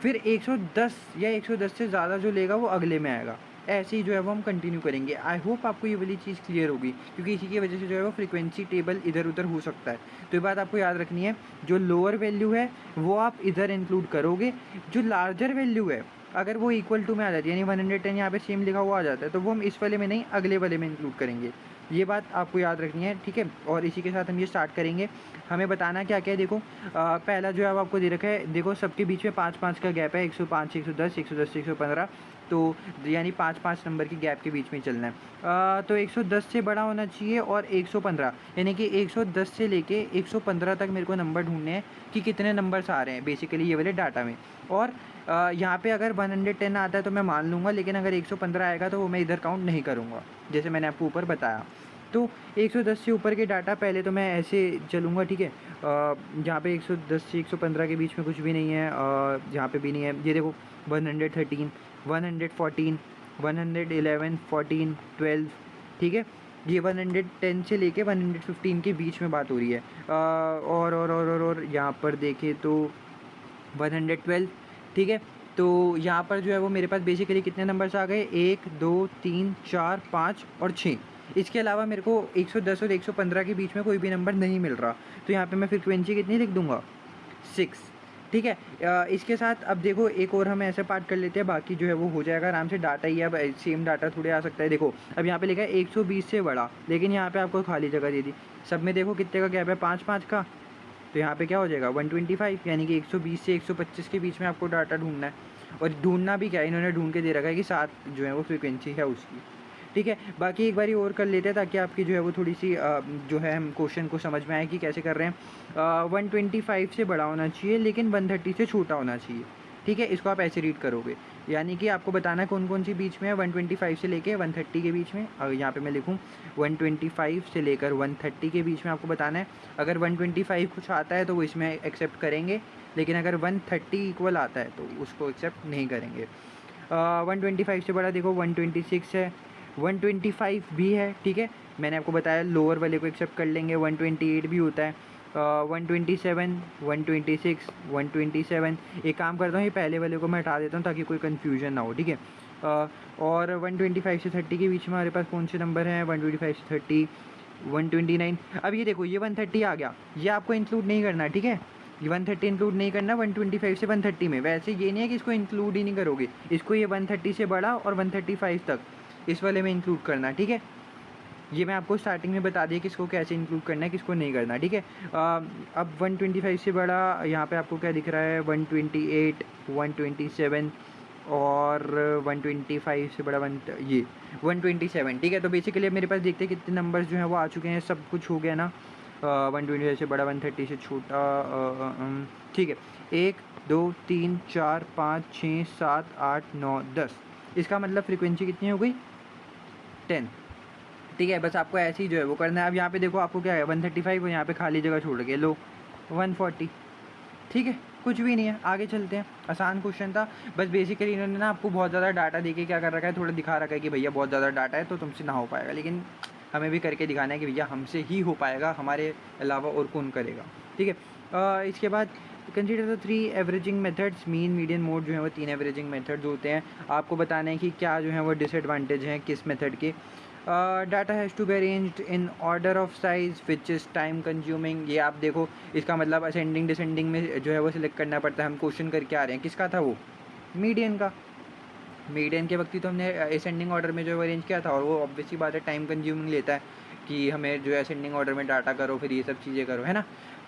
फिर 110 या 110 से ज़्यादा जो लेगा वो अगले में आएगा। ऐसे ही जो है वो हम कंटिन्यू करेंगे। आई होप आपको ये वाली चीज़ क्लियर होगी, क्योंकि इसी की वजह से जो है वो फ्रीक्वेंसी टेबल इधर उधर हो सकता है। तो ये बात आपको याद रखनी है, जो लोअर वैल्यू है वो आप इधर इंक्लूड करोगे, जो लार्जर वैल्यू है अगर वो इक्वल टू में आ जाती है, यानी 110 यहाँ पे सेम लिखा हुआ आ जाता है, तो वो हम इस वाले में नहीं अगले वाले में इंक्लूड करेंगे। ये बात आपको याद रखनी है, ठीक है। और इसी के साथ हम ये स्टार्ट करेंगे। हमें बताना क्या क्या है, देखो पहला जो है आपको दे रखा है, देखो सबके बीच में 5-5 का गैप है, 105 से 110, 110 से 115, तो यानी 5-5 नंबर की गैप के बीच में चलना है। तो 110 से बड़ा होना चाहिए और 115, यानी कि 110 से लेके 115 तक मेरे को नंबर ढूंढने हैं कि कितने नंबर्स आ रहे हैं बेसिकली ये वाले डाटा में। और यहाँ पे अगर 110 आता है तो मैं मान लूँगा, लेकिन अगर 115 आएगा तो वो मैं इधर काउंट नहीं करूँगा, जैसे मैंने आपको ऊपर बताया। तो 110 से ऊपर के डाटा पहले तो मैं ऐसे चलूँगा, ठीक है। जहाँ पे 110 से 115 के बीच में कुछ भी नहीं है, यहाँ पे भी नहीं है। ये देखो 113, 114, 111, 14, 12, ठीक है। ये 110 से लेके 115 के बीच में बात हो रही है। और यहाँ पर देखें तो 112, ठीक है। तो यहाँ पर जो है वो मेरे पास बेसिकली कितने नंबर्स आ गए, 1, 2, 3, 4, 5 और 6। इसके अलावा मेरे को 110 और 115 के बीच में कोई भी नंबर नहीं मिल रहा, तो यहाँ पे मैं फ्रीक्वेंसी कितनी लिख दूँगा, 6, ठीक है। इसके साथ अब देखो एक और हम ऐसे पार्ट कर लेते हैं, बाकी जो है वो हो जाएगा आराम से। डाटा ही अब सेम डाटा थोड़े आ सकता है। देखो अब यहाँ पे लिखा है 120 से बड़ा, लेकिन यहाँ पे आपको खाली जगह दे दी। सब में देखो कितने का गैप है, 5-5 का, तो यहाँ पे क्या हो जाएगा 125, यानी कि 120 से 125 के बीच में आपको डाटा ढूंढना है। और ढूंढना भी क्या है, इन्होंने ढूंढ के दे रखा है कि 7 जो है वो फ्रीक्वेंसी है उसकी, ठीक है। बाकी एक बारी और कर लेते हैं ताकि आपकी जो है वो थोड़ी सी जो है हम क्वेश्चन को समझ में आए कि कैसे कर रहे हैं। 125 से बड़ा होना चाहिए लेकिन 130 से छोटा होना चाहिए, ठीक है। इसको आप ऐसे रीड करोगे, यानी कि आपको बताना है कौन कौन सी बीच में है, 125 से लेके 130 के बीच में। यहाँ पे मैं लिखूँ 125 से लेकर 130 के बीच में आपको बताना है। अगर 125 कुछ आता है तो वो इसमें एक्सेप्ट करेंगे, लेकिन अगर 130 इक्वल आता है तो उसको एक्सेप्ट नहीं करेंगे। 125 से बड़ा देखो 126 है, 125 भी है, ठीक है। मैंने आपको बताया लोअर वाले को एक्सेप्ट कर लेंगे, 128 भी होता है, 127, 126, 127। एक काम करता हूँ, ये पहले वाले को मैं हटा देता हूँ ताकि कोई कन्फ्यूजन ना हो, ठीक है। और 125 से 30 के बीच में हमारे पास कौन से नंबर हैं, 125 से 30, 129। अब ये देखो ये 130 आ गया, ये आपको इंक्लूड नहीं करना, ठीक है। ये 130 इंक्लूड नहीं करना 125 से 130 में। वैसे ये नहीं है कि इसको इंक्लूड ही नहीं करोगे, इसको ये 130 से बड़ा और 135 तक इस वाले में इंक्लूड करना, ठीक है। ये मैं आपको स्टार्टिंग में बता दिया किसको कैसे इंक्लूड करना है, किसको नहीं करना, ठीक है। अब 125 से बड़ा यहाँ पे आपको क्या दिख रहा है, 128, 127 और 125 से बड़ा ये 127, ठीक है। तो बेसिकली मेरे पास देखते हैं कितने नंबर्स जो हैं वो आ चुके हैं, सब कुछ हो गया ना। 125 से बड़ा, 130 से छोटा, ठीक है। 1, 2, 3, 4, 5, 6, 7, 8, 9, 10। इसका मतलब फ्रीक्वेंसी कितनी हो गई, 10, ठीक है। बस आपको ऐसे ही जो है वो करना है। अब यहाँ पे देखो आपको क्या है 135 और यहाँ पे खाली जगह छोड़ के लो 140, ठीक है। कुछ भी नहीं है, आगे चलते हैं। आसान क्वेश्चन था, बस बेसिकली इन्होंने ना आपको बहुत ज़्यादा डाटा देके क्या कर रखा है, थोड़ा दिखा रखा है कि भैया बहुत ज़्यादा डाटा है तो तुमसे ना हो पाएगा, लेकिन हमें भी करके दिखाना है कि भैया हमसे ही हो पाएगा, हमारे अलावा और कौन करेगा, ठीक है। इसके बाद consider the 3 averaging methods, mean, median, mode जो है वो 3 एवरेजिंग मेथड्स होते हैं। आपको बताना है कि क्या जो है वो डिसएडवांटेज हैं किस मेथड के। Data has to be arranged in order of size which is time consuming. ये आप देखो इसका मतलब असेंडिंग डिसेंडिंग में जो है वो सिलेक्ट करना पड़ता है। हम क्वेश्चन करके आ रहे हैं, किसका था वो, मीडियन का। मीडियन के वक्त ही तो हमने असेंडिंग ऑर्डर में जो है अरेंज किया था, और वो ऑब्वियसली बात है टाइम कंज्यूमिंग लेता है कि हमें जो है असेंडिंग ऑर्डर में डाटा करो, फिर ये सब चीज़ें करो, है ना।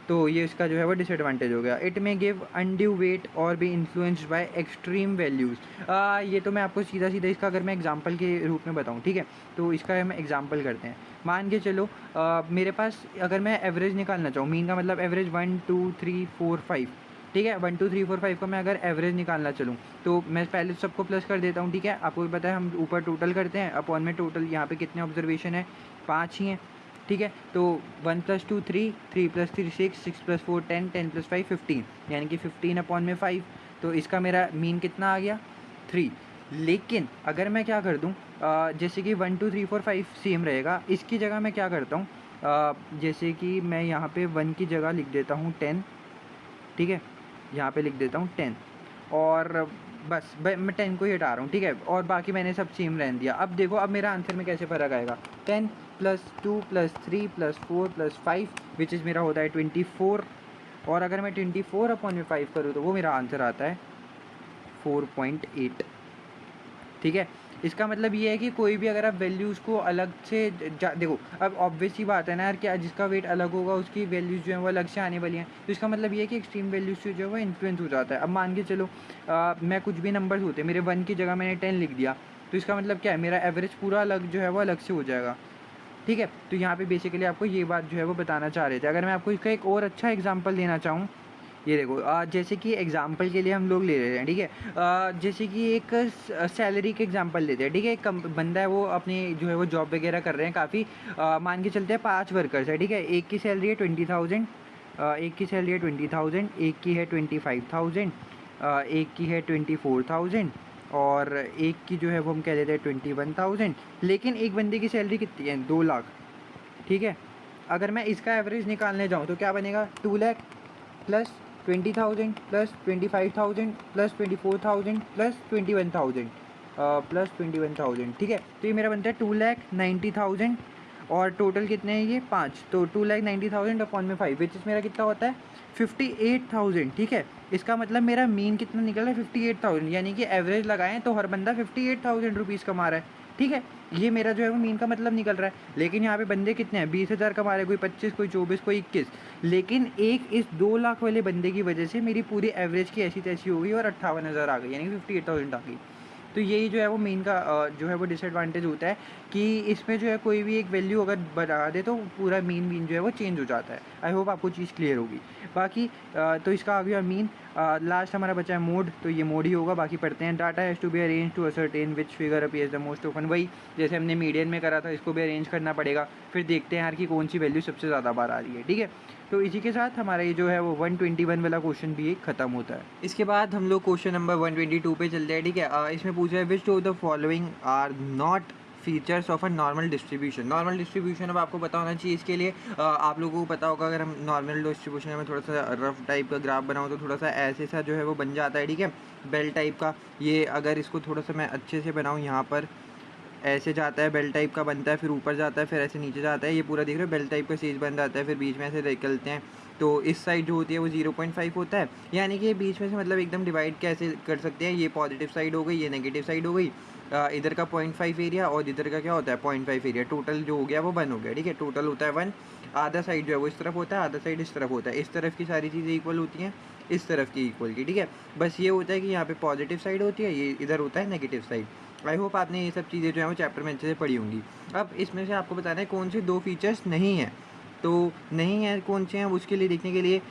तो ये इसका जो है वो डिसएडवांटेज हो गया। It may give undue weight और be influenced by extreme values. ये तो मैं आपको सीधा सीधा इसका अगर मैं एग्जांपल के रूप में बताऊं, ठीक है, तो इसका हम एग्जांपल करते हैं। मान के चलो मेरे पास अगर मैं एवरेज निकालना चाहूँ, मीन का मतलब एवरेज 1, 2, 3, 4, 5, ठीक है। 1 2 3 4 5 का मैं अगर एवरेज निकालना चलूँ तो मैं पहले सबको प्लस कर देता हूँ, ठीक है। आपको भी पता है हम ऊपर टोटल करते हैं, अपॉन में टोटल यहाँ पे कितने ऑब्जर्वेशन है, 5 ही हैं, ठीक है। तो 1 + 2 3, 3 + 3 6, 6 + 4 10, 10 + 5 15, यानी कि 15 अपॉन में 5। तो इसका मेरा मीन कितना आ गया, 3। लेकिन अगर मैं क्या कर दूँ, जैसे कि 1 2 3 4 5 सेम रहेगा, इसकी जगह मैं क्या करता हूँ, जैसे कि मैं यहाँ पे 1 की जगह लिख देता हूँ 10, ठीक है। यहाँ पे लिख देता हूँ 10, और बस मैं 10 को ही हटा रहा हूँ, ठीक है। और बाकी मैंने सब सेम रहने दिया। अब देखो अब मेरा आंसर में कैसे फ़र्क आएगा, 10 + 2 + 3 + 4 + 5 विच इज़ मेरा होता है 24। और अगर मैं 24 अपॉन में 5 करूँ तो वो मेरा आंसर आता है 4.8, ठीक है। इसका मतलब ये है कि कोई भी अगर आप वैल्यूज़ को अलग से देखो, अब ऑब्वियस ही बात है ना यार, कि जिसका वेट अलग होगा उसकी वैल्यूज़ जो है वो अलग से आने वाली हैं। तो इसका मतलब ये है कि एक्सट्रीम वैल्यूज़ से जो है वो इन्फ्लुएंस हो जाता है। अब मान के चलो मैं कुछ भी नंबर्स होते हैं, मेरे 1 की जगह मैंने 10 लिख दिया, तो इसका मतलब क्या है, मेरा एवरेज पूरा अलग जो है वो अलग से हो जाएगा, ठीक है। तो यहाँ पे बेसिकली आपको ये बात जो है वो बताना चाह रहे थे। अगर मैं आपको इसका एक और अच्छा एग्जांपल देना चाहूँ, ये देखो, जैसे कि एग्जांपल के लिए हम लोग ले रहे हैं, ठीक है। जैसे कि एक सैलरी के एग्जांपल लेते हैं, ठीक है। एक बंदा है, वो अपनी जो है वो जॉब वगैरह कर रहे हैं काफ़ी, मान के चलते हैं 5 वर्कर्स है, ठीक है। एक की सैलरी है 20,000, एक की सैलरी है 20,000, एक की है 25,000, एक की है 24,000, और एक की जो है वो हम कह देते हैं 21,000। लेकिन एक बंदे की सैलरी कितनी है, 2 लाख, ठीक है। अगर मैं इसका एवरेज निकालने जाऊँ तो क्या बनेगा, 2 lakh plus 20,000 plus 25,000 plus 24,000 plus 21,000 plus 21,000, ठीक है। तो ये मेरा बनता है 2,90,000, और टोटल कितने हैं ये 5, तो 2,90,000 अपॉन में 5 विच इज़ मेरा कितना होता है 58,000, ठीक है। इसका मतलब मेरा मीन कितना निकल रहा है 58,000, यानी कि एवरेज लगाएं तो हर बंदा 58,000 रुपीज़ कमा रहा है, ठीक है। ये मेरा जो है वो मीन का मतलब निकल रहा है। लेकिन यहाँ पे बंदे कितने हैं, 20,000 कमा रहे हैं, कोई 25, कोई 24, कोई 21। लेकिन एक इस 2 लाख वाले बंदे की वजह से मेरी पूरी एवरेज की ऐसी तैसी हो गई और 58,000 आ गई, यानी कि 58,000 आ गई। तो यही जो है वो मेन का जो है वो डिसएडवांटेज होता है कि इसमें जो है कोई भी एक वैल्यू अगर बढ़ा दे तो पूरा मीन जो है वो चेंज हो जाता है। आई होप आपको चीज़ क्लियर होगी। बाकी तो इसका आ गया मीन। लास्ट हमारा बचा है मोड, तो ये मोड ही होगा। बाकी पढ़ते हैं, data has to be arrange to ascertain which figure appears the most often. वही जैसे हमने मीडियन में करा था, इसको भी अरेंज करना पड़ेगा, फिर देखते हैं यार कि कौन सी वैल्यू सबसे ज़्यादा बार आ रही है, ठीक है। तो इसी के साथ हमारा ये जो है वो 121 वाला क्वेश्चन भी एक ख़त्म होता है। इसके बाद हम लोग क्वेश्चन नंबर 122 पे चलते हैं, ठीक है। इसमें पूछा है which of the following are not features of a normal distribution. Normal distribution अब आपको पता होना चाहिए इसके लिए। आप लोगों को पता होगा, अगर हम नॉर्मल डिस्ट्रीब्यूशन में थोड़ा सा रफ टाइप का ग्राफ बनाऊँ तो थोड़ा सा ऐसे सा जो है वो बन जाता है, ठीक है, बेल टाइप का। ये अगर इसको थोड़ा सा मैं अच्छे से बनाऊँ, यहाँ पर ऐसे जाता है, बेल टाइप का बनता है, फिर ऊपर जाता है, फिर ऐसे नीचे जाता है। ये पूरा देख रहे हो बेल टाइप का सीज बन जाता है, फिर बीच में ऐसे निकलते हैं। तो इस साइड जो होती है वो 0.5 होता है, यानी कि बीच में से मतलब एकदम डिवाइड कैसे कर सकते हैं, ये पॉजिटिव साइड हो गई, ये नेगेटिव साइड हो गई। इधर का 0.5 एरिया और इधर का क्या होता है 0.5 एरिया, टोटल जो हो गया वो 1 हो गया, ठीक है। टोटल होता है 1। आधा साइड जो है वो इस तरफ होता है, आधा साइड इस तरफ होता है। इस तरफ की सारी चीज़ें इक्वल होती हैं, इस तरफ की इक्वल की, ठीक है। बस ये होता है कि यहाँ पे पॉजिटिव साइड होती है, ये इधर होता है नेगेटिव साइड। आई होप आपने ये सब चीज़ें जो है वो चैप्टर में अच्छे से पढ़ी होंगी। अब इसमें से आपको बताना है कौन से 2 फीचर्स नहीं हैं। तो नहीं है कौन से हैं, उसके लिए देखने के लिए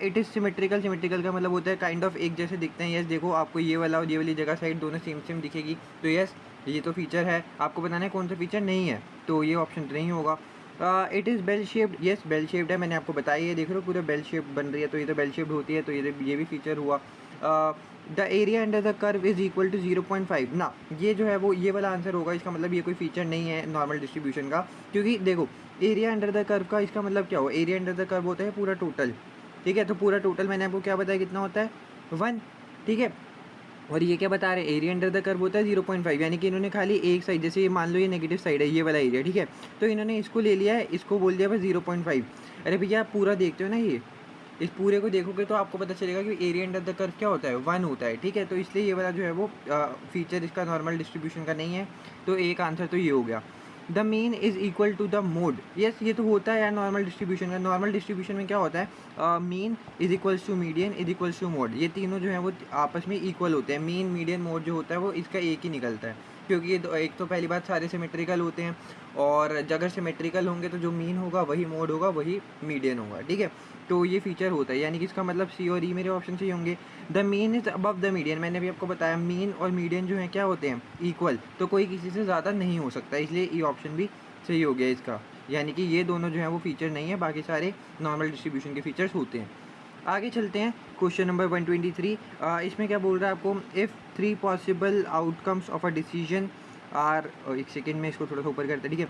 इट इज़ सिमेट्रिकल। सिमेट्रिकल का मतलब होता है काइंड ऑफ एक जैसे दिखते हैं। यस, देखो आपको ये वाला और ये वाली जगह साइड दोनों सेम सेम दिखेगी, तो यस ये तो फीचर है। आपको बताना है कौन सा फीचर नहीं है, तो ये ऑप्शन तो नहीं होगा। It is bell shaped. Yes, bell shaped है, मैंने आपको बताया है, देख रहे हो पूरा बेल शेप बन रही है, तो ये तो बेल शेप्ड होती है, तो ये भी फीचर हुआ। The area under the curve is equal to 0.5 ना, ये जो है वो ये वाला आंसर होगा। इसका मतलब ये कोई फीचर नहीं है नॉर्मल डिस्ट्रीब्यूशन का, क्योंकि देखो एरिया अंडर द कर्व का इसका मतलब क्या हुआ, एरिया अंडर द कर्व होता है पूरा टोटल, ठीक है। तो पूरा टोटल मैंने आपको क्या बताया कितना होता है 1, ठीक है। और ये क्या बता रहे हैं, एरिया अंडर द कर्व होता है 0.5, यानी कि इन्होंने खाली एक साइड, जैसे ये मान लो ये नेगेटिव साइड है, ये वाला एरिया, ठीक है, तो इन्होंने इसको ले लिया है, इसको बोल दिया बस 0.5। अरे भैया आप पूरा देखते हो ना, ये इस पूरे को देखोगे तो आपको पता चलेगा कि एरिया अंडर द कर्व क्या होता है 1 होता है, ठीक है। तो इसलिए ये वाला जो है वो फीचर इसका नॉर्मल डिस्ट्रीब्यूशन का नहीं है, तो एक आंसर तो ये हो गया। The mean is equal to the mode. Yes, ये तो होता है यार नॉर्मल डिस्ट्रीब्यूशन का। नॉर्मल डिस्ट्रीब्यूशन में क्या होता है, mean is equals to median is equals to mode, ये तीनों जो है वो आपस में इक्वल होते हैं। मीन मीडियन मोड जो होता है वो इसका एक ही निकलता है, क्योंकि ये एक तो पहली बात सारे सिमेट्रिकल होते हैं, और अगर सिमेट्रिकल होंगे तो जो मीन होगा वही मोड होगा, वही मीडियन होगा, ठीक है। तो ये फीचर होता है, यानी कि इसका मतलब सी और ई मेरे ऑप्शन सही होंगे। The mean is above the median, मैंने भी आपको बताया मीन और मीडियन जो है क्या होते हैं, इक्वल, तो कोई किसी से ज़्यादा नहीं हो सकता, इसलिए ई ऑप्शन भी सही हो गया इसका। यानी कि ये दोनों जो है वो फीचर नहीं है, बाकी सारे नॉर्मल डिस्ट्रीब्यूशन के फीचर्स होते हैं। आगे चलते हैं क्वेश्चन नंबर 123। इसमें क्या बोल रहा है आपको, if 3 possible outcomes of a decision are, एक सेकेंड में इसको थोड़ा सा ऊपर करते हैं, ठीक है।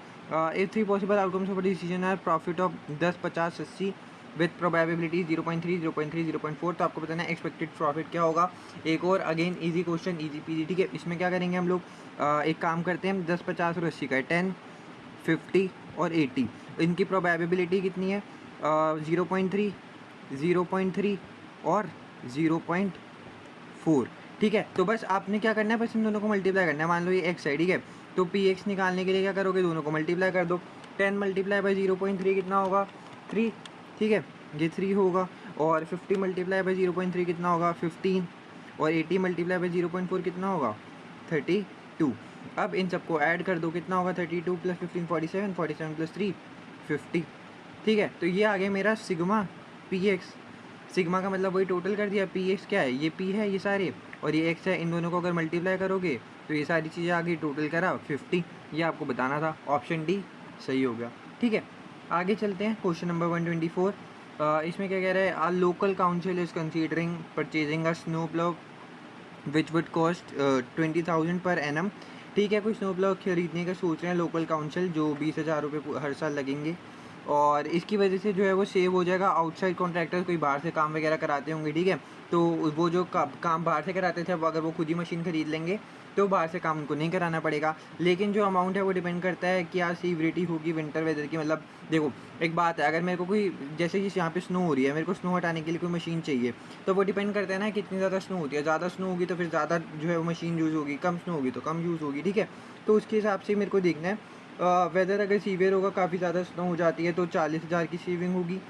If 3 possible outcomes of a decision are profit of 10, 50, 80 with probability 0.3, 0.3, 0.4, तो आपको बताना है एक्सपेक्टेड प्रॉफिट क्या होगा। एक और again easy question, easy PG, ठीक है। इसमें क्या करेंगे हम लोग, एक काम करते हैं, 10, 50 और 80 का है, 10, 50 और 80, इनकी प्रोबेबिलिटी कितनी है, 0.3, 0.3 और 0.4, ठीक है। तो बस आपने क्या करना है, बस इन दोनों को मल्टीप्लाई करना है। मान लो ये एक्स है, ठीक है, तो पी एक्स निकालने के लिए क्या करोगे, दोनों को मल्टीप्लाई कर दो। 10 मल्टीप्लाई बाई 0.3 कितना होगा, 3, ठीक है, ये 3 होगा। और 50 मल्टीप्लाई बाई 0.3 कितना होगा, 15। और 80 मल्टीप्लाई बाई 0.4 कितना होगा, 32। अब इन सबको ऐड कर दो, कितना होगा, 32 प्लस 15 47, 47 प्लस 3 50, ठीक है। तो ये आ गया मेरा सिग्मा पी एक्स। सिग्मा का मतलब वही टोटल कर दिया, पी एक्स क्या है, ये पी है ये सारे, और ये एक्स है, इन दोनों को अगर मल्टीप्लाई करोगे तो ये सारी चीज़ें आ गई, टोटल करा 50। ये आपको बताना था, ऑप्शन डी सही हो गया, ठीक है। आगे चलते हैं क्वेश्चन नंबर 124। इसमें क्या कह रहा है, a local council is considering purchasing a snow plough which would cost 20,000 per annum, ठीक है। कोई स्नो प्लो खरीदने का सोच रहे हैं लोकल काउंसिल, जो 20,000 रुपये हर साल लगेंगे, और इसकी वजह से जो है वो सेव हो जाएगा। आउटसाइड कॉन्ट्रैक्टर कोई बाहर से काम वगैरह कराते होंगे, ठीक है, तो वो जो काम बाहर से कराते थे, अब अगर वो खुद ही मशीन खरीद लेंगे तो बाहर से काम उनको नहीं कराना पड़ेगा। लेकिन जो अमाउंट है वो डिपेंड करता है क्या सीवरिटी होगी विंटर वेदर की। मतलब देखो एक बात है, अगर मेरे को कोई, जैसे कि यहाँ पे स्नो हो रही है, मेरे को स्नो हटाने के लिए कोई मशीन चाहिए, तो वो डिपेंड करता है ना कितनी ज़्यादा स्नो होती है। ज़्यादा स्नो होगी तो फिर ज़्यादा जो है वो मशीन यूज़ होगी, कम स्नो होगी तो कम यूज़ होगी, ठीक है। तो उसके हिसाब से मेरे को देखना है। वेदर अगर सीवियर होगा, काफ़ी ज़्यादा स्नो हो जाती है, तो 40,000 की सेविंग होगी।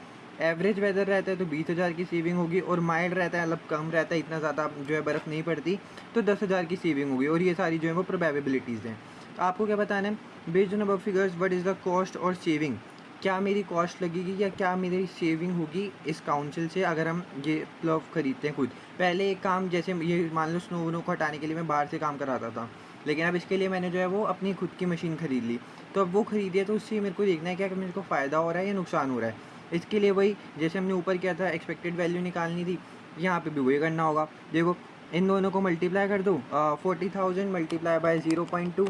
एवरेज वेदर रहता है तो 20,000 की सेविंग होगी, और माइल्ड रहता है, मतलब कम रहता है, इतना ज़्यादा जो है बर्फ़ नहीं पड़ती, तो 10,000 की सेविंग होगी। और ये सारी जो है वो प्रोबेबिलिटीज़ हैं। तो आपको क्या बताना है, based on above figures what is the cost और सेविंग, क्या मेरी कॉस्ट लगेगी या क्या मेरी सेविंग होगी इस काउंसिल से अगर हम ये प्लव खरीदते हैं खुद। पहले एक काम, जैसे ये मान लो स्नो वनो को हटाने के लिए मैं बाहर से काम कराता था, लेकिन अब इसके लिए मैंने जो है वो अपनी खुद की मशीन खरीद ली, तो अब वो खरीदी है, तो उससे मेरे को देखना है क्या कि मेरे को फ़ायदा हो रहा है या नुकसान हो रहा है। इसके लिए वही जैसे हमने ऊपर किया था, एक्सपेक्टेड वैल्यू निकालनी थी, यहाँ पे भी वही करना होगा। देखो इन दोनों को मल्टीप्लाई कर दो, 40,000 मल्टीप्लाई बाय 0.2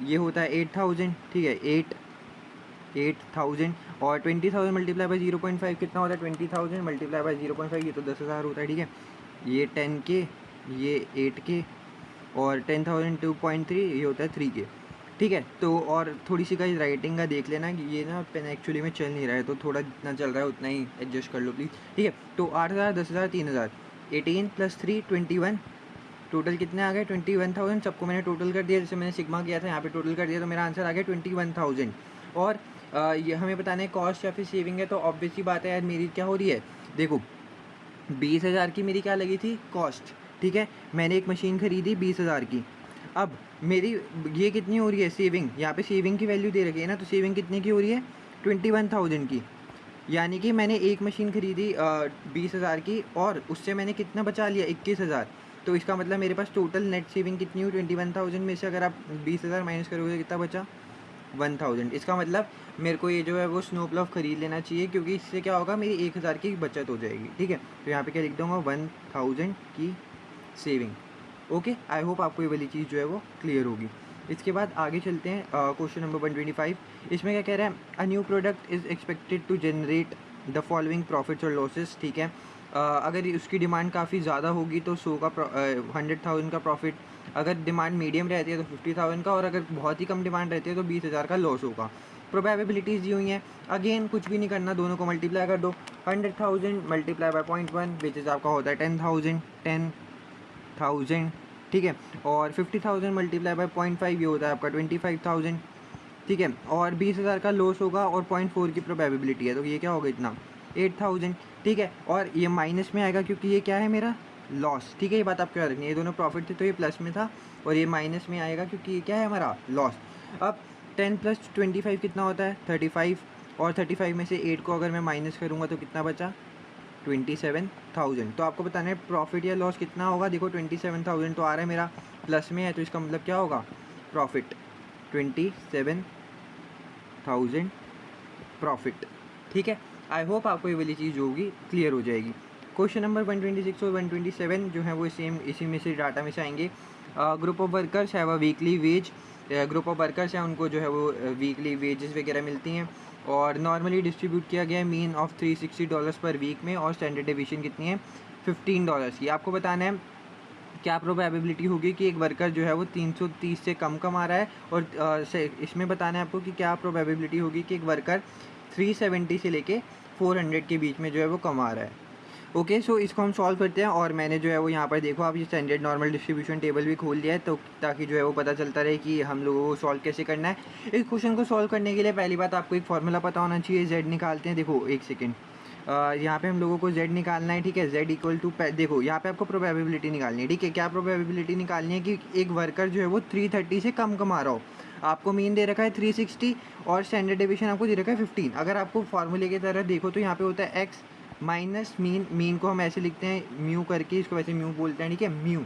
ये होता है 8,000, ठीक है, 8,000। और 20,000 मल्टीप्लाई बाय 0.5 कितना होता है, 20,000 मल्टीप्लाई बाय 0.5 ये तो 10,000 होता है, ठीक है। ये 10K, ये 8K, और 10,000 2.3 ये होता है 3K, ठीक है। तो और थोड़ी सी गाइस राइटिंग का देख लेना कि ये ना पेन एक्चुअली में चल नहीं रहा है, तो थोड़ा जितना चल रहा है उतना ही एडजस्ट कर लो प्लीज़, ठीक है। तो 8,000, 10,000, 3,000, 18 प्लस 3 21, टोटल कितने आ गए, 21,000। सबको मैंने टोटल कर दिया, जैसे मैंने सिग्मा किया था यहाँ पे टोटल कर दिया, तो मेरा आंसर आ गया 21,000। और ये हमें बताना है कॉस्ट या फिर सेविंग है, तो ऑब्वियस ही बात है यार, मेरी क्या हो रही है, देखो 20,000 की मेरी क्या लगी थी कॉस्ट, ठीक है, मैंने एक मशीन खरीदी 20,000 की। अब मेरी ये कितनी हो रही है सेविंग, यहाँ पे सेविंग की वैल्यू दे रखी है ना, तो सेविंग कितने की हो रही है, 21,000 की। यानी कि मैंने एक मशीन खरीदी 20,000 की, और उससे मैंने कितना बचा लिया, 21,000। तो इसका मतलब मेरे पास टोटल नेट सेविंग कितनी हुई, 21,000 में से अगर आप 20,000 माइनस करोगे तो कितना बचा, 1,000। इसका मतलब मेरे को ये जो है वो स्नो प्लव ख़रीद लेना चाहिए, क्योंकि इससे क्या होगा, मेरी 1,000 की बचत हो जाएगी, ठीक है। तो यहाँ पे क्या लिख दूँगा, 1,000 की सेविंग। ओके, आई होप आपको ये वाली चीज़ जो है वो क्लियर होगी। इसके बाद आगे चलते हैं क्वेश्चन नंबर 125। इसमें क्या कह रहा है, a new product is expected to generate the following profits और लॉसेस, ठीक है। अगर उसकी डिमांड काफ़ी ज़्यादा होगी तो 100,000 का प्रॉफिट, अगर डिमांड मीडियम रहती है तो 50,000 का, और अगर बहुत ही कम डिमांड रहती है तो 20,000 का लॉस होगा। प्रोबेबिलिटीज़ दी हुई हैं, अगेन कुछ भी नहीं करना, दोनों को मल्टीप्लाई कर दो। 100,000 मल्टीप्लाई बाय 0.1 विच इज़ आपका होता है 10,000, ठीक है। और 50,000 मल्टीप्लाई बाय 0.5 ये होता है आपका 25,000, ठीक है। और 20,000 का लॉस होगा, और 0.4 की प्रोबेबिलिटी है, तो ये क्या होगा इतना, 8,000, ठीक है। और ये माइनस में आएगा क्योंकि ये क्या है मेरा लॉस, ठीक है। ये बात आपको याद रखनी है, ये दोनों प्रॉफिट थे तो ये प्लस में था, और ये माइनस में आएगा क्योंकि ये क्या है हमारा लॉस। अब 10 प्लस 25 कितना होता है, 35, और 35 में से 8 को अगर मैं माइनस करूँगा तो कितना बचा, 27,000। तो आपको बताना है प्रॉफिट या लॉस कितना होगा। देखो 27,000 तो आ रहा है मेरा, प्लस में है, तो इसका मतलब क्या होगा, प्रॉफिट 27,000 प्रॉफिट। ठीक है, आई होप आपको ये वाली चीज़ जो होगी क्लियर हो जाएगी। क्वेश्चन नंबर 126 और 127 जो है वो सेम इसी में से डाटा में से आएंगे। ग्रुप ऑफ वर्कर्स है वो weekly wage, group of workers हैं उनको जो है वो वीकली वेजेस वगैरह मिलती हैं, और नॉर्मली डिस्ट्रीब्यूट किया गया है मीन ऑफ $360 पर वीक में, और स्टैंडर्ड डेविएशन कितनी है, $15 की। आपको बताना है क्या प्रोबेबिलिटी होगी कि एक वर्कर जो है वो 330 से कम कमा रहा है, और इसमें बताना है आपको कि क्या प्रोबेबिलिटी होगी कि एक वर्कर 370 से लेके 400 के बीच में जो है वो कमा रहा है। ओके, सो इसको हम सॉल्व करते हैं, और मैंने जो है वो यहाँ पर देखो आप ये स्टैंडर्ड नॉर्मल डिस्ट्रीब्यूशन टेबल भी खोल लिया है, तो ताकि जो है वो पता चलता रहे कि हम लोगों को सॉल्व कैसे करना है। इस क्वेश्चन को सॉल्व करने के लिए पहली बात आपको एक फार्मूला पता होना चाहिए। जेड निकालते हैं, देखो एक सेकेंड, यहाँ पे हम लोगों को z निकालना है। ठीक है, z इक्वल टू, देखो यहाँ पे आपको प्रोबेबिलिटी निकालनी है। ठीक है, क्या प्रोबेबिलिटी निकालनी है कि एक वर्कर जो है वो 330 से कम कमा रहा हो। आपको मीन दे रखा है 360 और स्टैंडर्ड डेविएशन आपको दे रखा है 15। अगर आपको फार्मूले की तरह देखो तो यहाँ पे होता है x माइनस मीन। मीन को हम ऐसे लिखते हैं म्यू करके, इसको वैसे म्यू बोलते हैं। ठीक है, म्यू,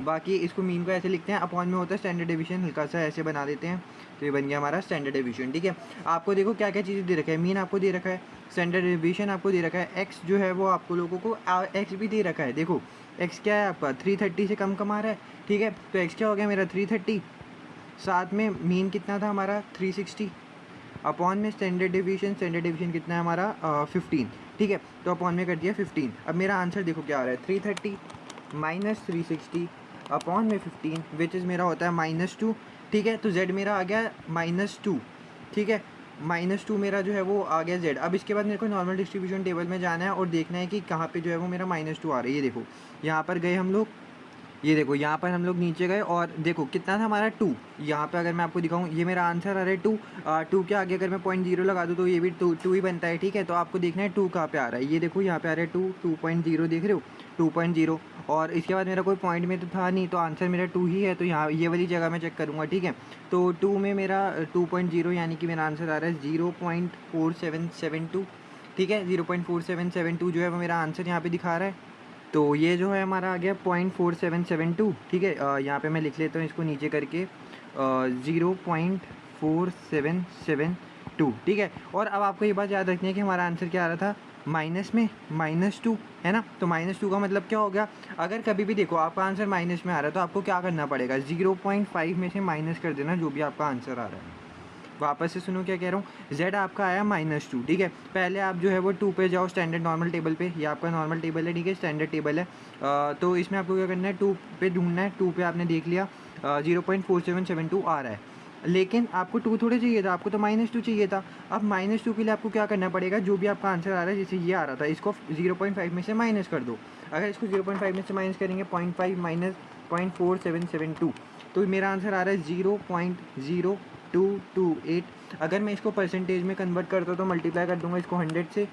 बाकी इसको मीन को ऐसे लिखते हैं, अपॉन में होता है स्टैंडर्ड डेविएशन, हल्का सा ऐसे बना देते हैं, तो ये बन गया हमारा स्टैंडर्ड डेविएशन। ठीक है, आपको देखो क्या क्या चीज़ें दे रखा है, मीन आपको दे रखा है, स्टैंडर्ड डेविएशन आपको दे रखा है, एक्स जो है वो आपको लोगों को एक्स भी दे रखा है। देखो एक्स क्या है आपका, 330 से कम कमा रहा है। ठीक है, तो एक्स क्या हो गया मेरा 330, साथ में मीन कितना था हमारा 360, अपॉन में स्टैंडर्ड डेविएशन, स्टैंडर्ड डेविएशन कितना है हमारा 15। ठीक है, तो अपॉन में कर दिया 15। अब मेरा आंसर देखो क्या आ रहा है, 330 माइनस 360 अपॉन में 15 विच इज़ मेरा होता है -2। ठीक है, तो z मेरा आ गया -2। ठीक है, -2 मेरा जो है वो आ गया z। अब इसके बाद मेरे को नॉर्मल डिस्ट्रीब्यूशन टेबल में जाना है और देखना है कि कहाँ पे जो है वो मेरा -2 आ रहा है। ये देखो यहाँ पर गए हम लोग, ये देखो यहाँ पर हम लोग नीचे गए, और देखो कितना था हमारा 2। यहाँ पे अगर मैं आपको दिखाऊँ, ये मेरा आंसर आ रहा है 2। 2 के आगे अगर मैं 0.0 लगा दूँ तो ये भी 2 ही बनता है। ठीक है, तो आपको देखना है 2 कहाँ पे आ रहा है। ये देखो यहाँ पे आ रहा है 2.0, देख रहे हो 2.0, और इसके बाद मेरा कोई पॉइंट में तो था नहीं, तो आंसर मेरा 2 ही है। तो यहाँ ये वाली जगह मैं चेक करूँगा। ठीक है, तो 2 में मेरा 2.0 यानी कि मेरा आंसर आ रहा है 0.4772। ठीक है, 0.4772 जो है वो मेरा आंसर यहाँ पे दिखा रहा है। तो ये जो है हमारा आ गया 0.4772। ठीक है, यहाँ पे मैं लिख लेता हूँ इसको नीचे करके 0.4772। ठीक है, और अब आपको ये बात याद रखनी है कि हमारा आंसर क्या आ रहा था, माइनस में -2 है ना। तो -2 का मतलब क्या हो गया, अगर कभी भी देखो आपका आंसर माइनस में आ रहा है तो आपको क्या करना पड़ेगा, 0.5 में से माइनस कर देना जो भी आपका आंसर आ रहा है। वापस से सुनो क्या कह रहा हूँ, z आपका आया -2। ठीक है, पहले आप जो है वो 2 पे जाओ, स्टैंडर्ड नॉर्मल टेबल पे। ये आपका नॉर्मल टेबल है, ठीक है, स्टैंडर्ड टेबल है। तो इसमें आपको क्या करना है, 2 पे ढूंढना है। 2 पे आपने देख लिया 0.4772 आ रहा है, लेकिन आपको 2 थोड़े चाहिए था, आपको तो -2 चाहिए था। अब -2 के लिए आपको क्या करना पड़ेगा, जो भी आपका आंसर आ रहा है, जैसे ये आ रहा था, इसको 0.5 में से माइनस कर दो। अगर इसको 0.5 में से माइनस करेंगे 0.5 माइनस 0.4772, तो मेरा आंसर आ रहा है 0.0228। अगर मैं इसको परसेंटेज में कन्वर्ट करता हूँ तो मल्टीप्लाई कर दूंगा इसको 100 से,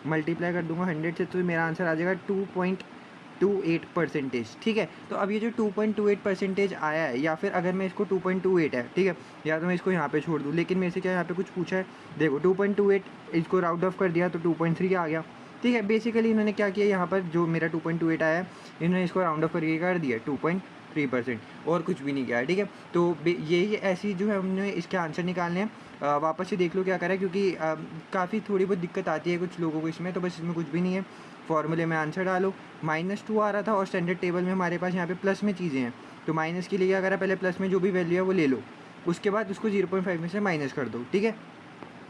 मल्टीप्लाई कर दूंगा 100 से, तो मेरा आंसर आ जाएगा 2.28%। ठीक है, तो अब ये जो 2.28% आया है, या फिर अगर मैं इसको 2.28 है, ठीक है, या तो मैं इसको यहाँ पे छोड़ दूँ, लेकिन मेरे से क्या यहाँ पे कुछ पूछा है, देखो 2.28 इसको राउंड ऑफ कर दिया तो 2.3 आ गया। ठीक है, बेसिकली इन्होंने क्या किया, यहाँ पर जो मेरा 2.28 आया है, इन्होंने इसको राउंड ऑफ करके कर दिया 2.3%, और कुछ भी नहीं किया है। ठीक है, तो यही ऐसी जो है हमने इसके आंसर निकालने हैं। वापस से देख लो क्या करें, क्योंकि काफ़ी थोड़ी बहुत दिक्कत आती है कुछ लोगों को इसमें, तो बस इसमें कुछ भी नहीं है। फॉर्मूले में आंसर डालो, -2 आ रहा था, और स्टैंडर्ड टेबल में हमारे पास यहाँ पे प्लस में चीज़ें हैं, तो माइनस के लिए क्या करा, पहले प्लस में जो भी वैल्यू है वो ले लो, उसके बाद उसको 0.5 में से माइनस कर दो। ठीक है,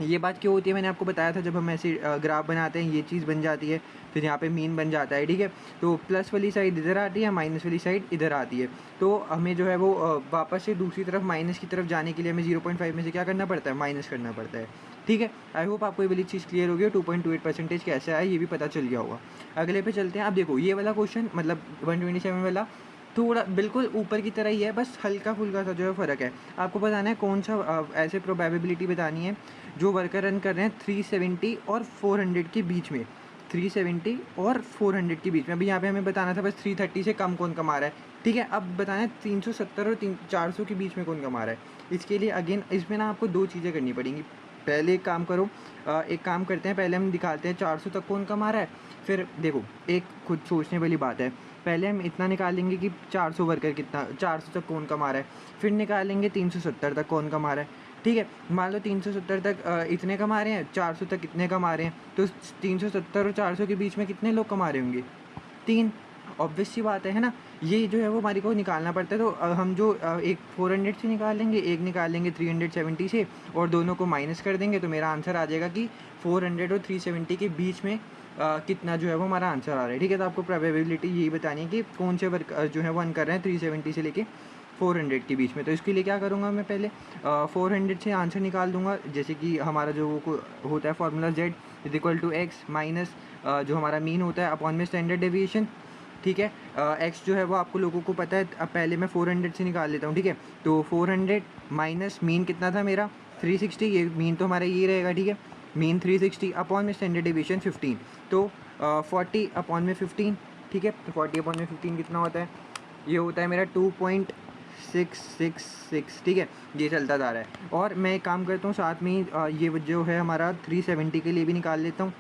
ये बात क्यों होती है, मैंने आपको बताया था, जब हम ऐसे ग्राफ बनाते हैं ये चीज़ बन जाती है, फिर यहाँ पे मीन बन जाता है। ठीक है, तो प्लस वाली साइड इधर आती है, माइनस वाली साइड इधर आती है, तो हमें जो है वो वापस से दूसरी तरफ माइनस की तरफ जाने के लिए हमें 0.5 में से क्या करना पड़ता है, माइनस करना पड़ता है। ठीक है, आई होप आपको ये वाली चीज़ क्लियर हो गई, 2.28% कैसे आया ये भी पता चल गया होगा। अगले पे चलते हैं। अब देखो ये वाला क्वेश्चन, मतलब 127 वाला थोड़ा बिल्कुल ऊपर की तरह ही है, बस हल्का फुल्का सा जो है फ़र्क है। आपको बताना है कौन सा ऐसे प्रोबेबिलिटी बतानी है जो वर्कर रन कर रहे हैं 370 और 400 के बीच में, 370 और 400 के बीच में। अभी यहाँ पे हमें बताना था बस 330 से कम कौन कमा रहा है। ठीक है, अब बताना है 370 और 400 के बीच में कौन कमा रहा है। इसके लिए अगेन इसमें ना आपको दो चीज़ें करनी पड़ेंगी। पहले एक काम करो, एक काम करते हैं, पहले हम दिखाते हैं 400 तक कौन कमा रहा है। फिर देखो, एक खुद सोचने वाली बात है, पहले हम इतना निकालेंगे कि 400 वर्कर कितना, 400 तक कौन कमा रहा है, फिर निकालेंगे 370 तक कौन कमा रहा है। ठीक है, मान लो 370 तक इतने कमा रहे हैं, 400 तक कितने कमा रहे हैं, तो 370 और 400 के बीच में कितने लोग कमा रहे होंगे, 3। ऑब्वियस सी बात है ना। ये जो है वो हमारे को निकालना पड़ता है। तो हम जो एक 400 से निकालेंगे, एक निकालेंगे 370 से, और दोनों को माइनस कर देंगे, तो मेरा आंसर आ जाएगा कि 400 और 370 के बीच में कितना जो है वो हमारा आंसर आ रहा है। ठीक है, तो आपको प्रोबेबिलिटी यही बतानी है कि कौन से वर्क जो है वो अर्न कर रहे हैं 370 से लेके 400 के बीच में। तो इसके लिए क्या करूँगा मैं, पहले 400 से आंसर निकाल दूंगा, जैसे कि हमारा जो होता है फार्मूला z = x माइनस जो हमारा मीन होता है अपॉन में स्टैंडर्ड डेविएशन। ठीक है, x जो है वो आपको लोगों को पता है। अब पहले मैं 400 से निकाल लेता हूँ। ठीक है, तो 400 माइनस मीन कितना था मेरा 360, ये मीन तो हमारा ये रहेगा। ठीक है, मीन 360 अपॉन में स्टैंडर्ड डेविएशन 15, तो 40 अपॉन में 15। ठीक है, तो 40 अपॉन में 15 कितना होता है, ये होता है मेरा 2.666। ठीक है, ये चलता जा रहा है। और मैं एक काम करता हूँ, साथ में ये जो है हमारा 370 के लिए भी निकाल लेता हूँ।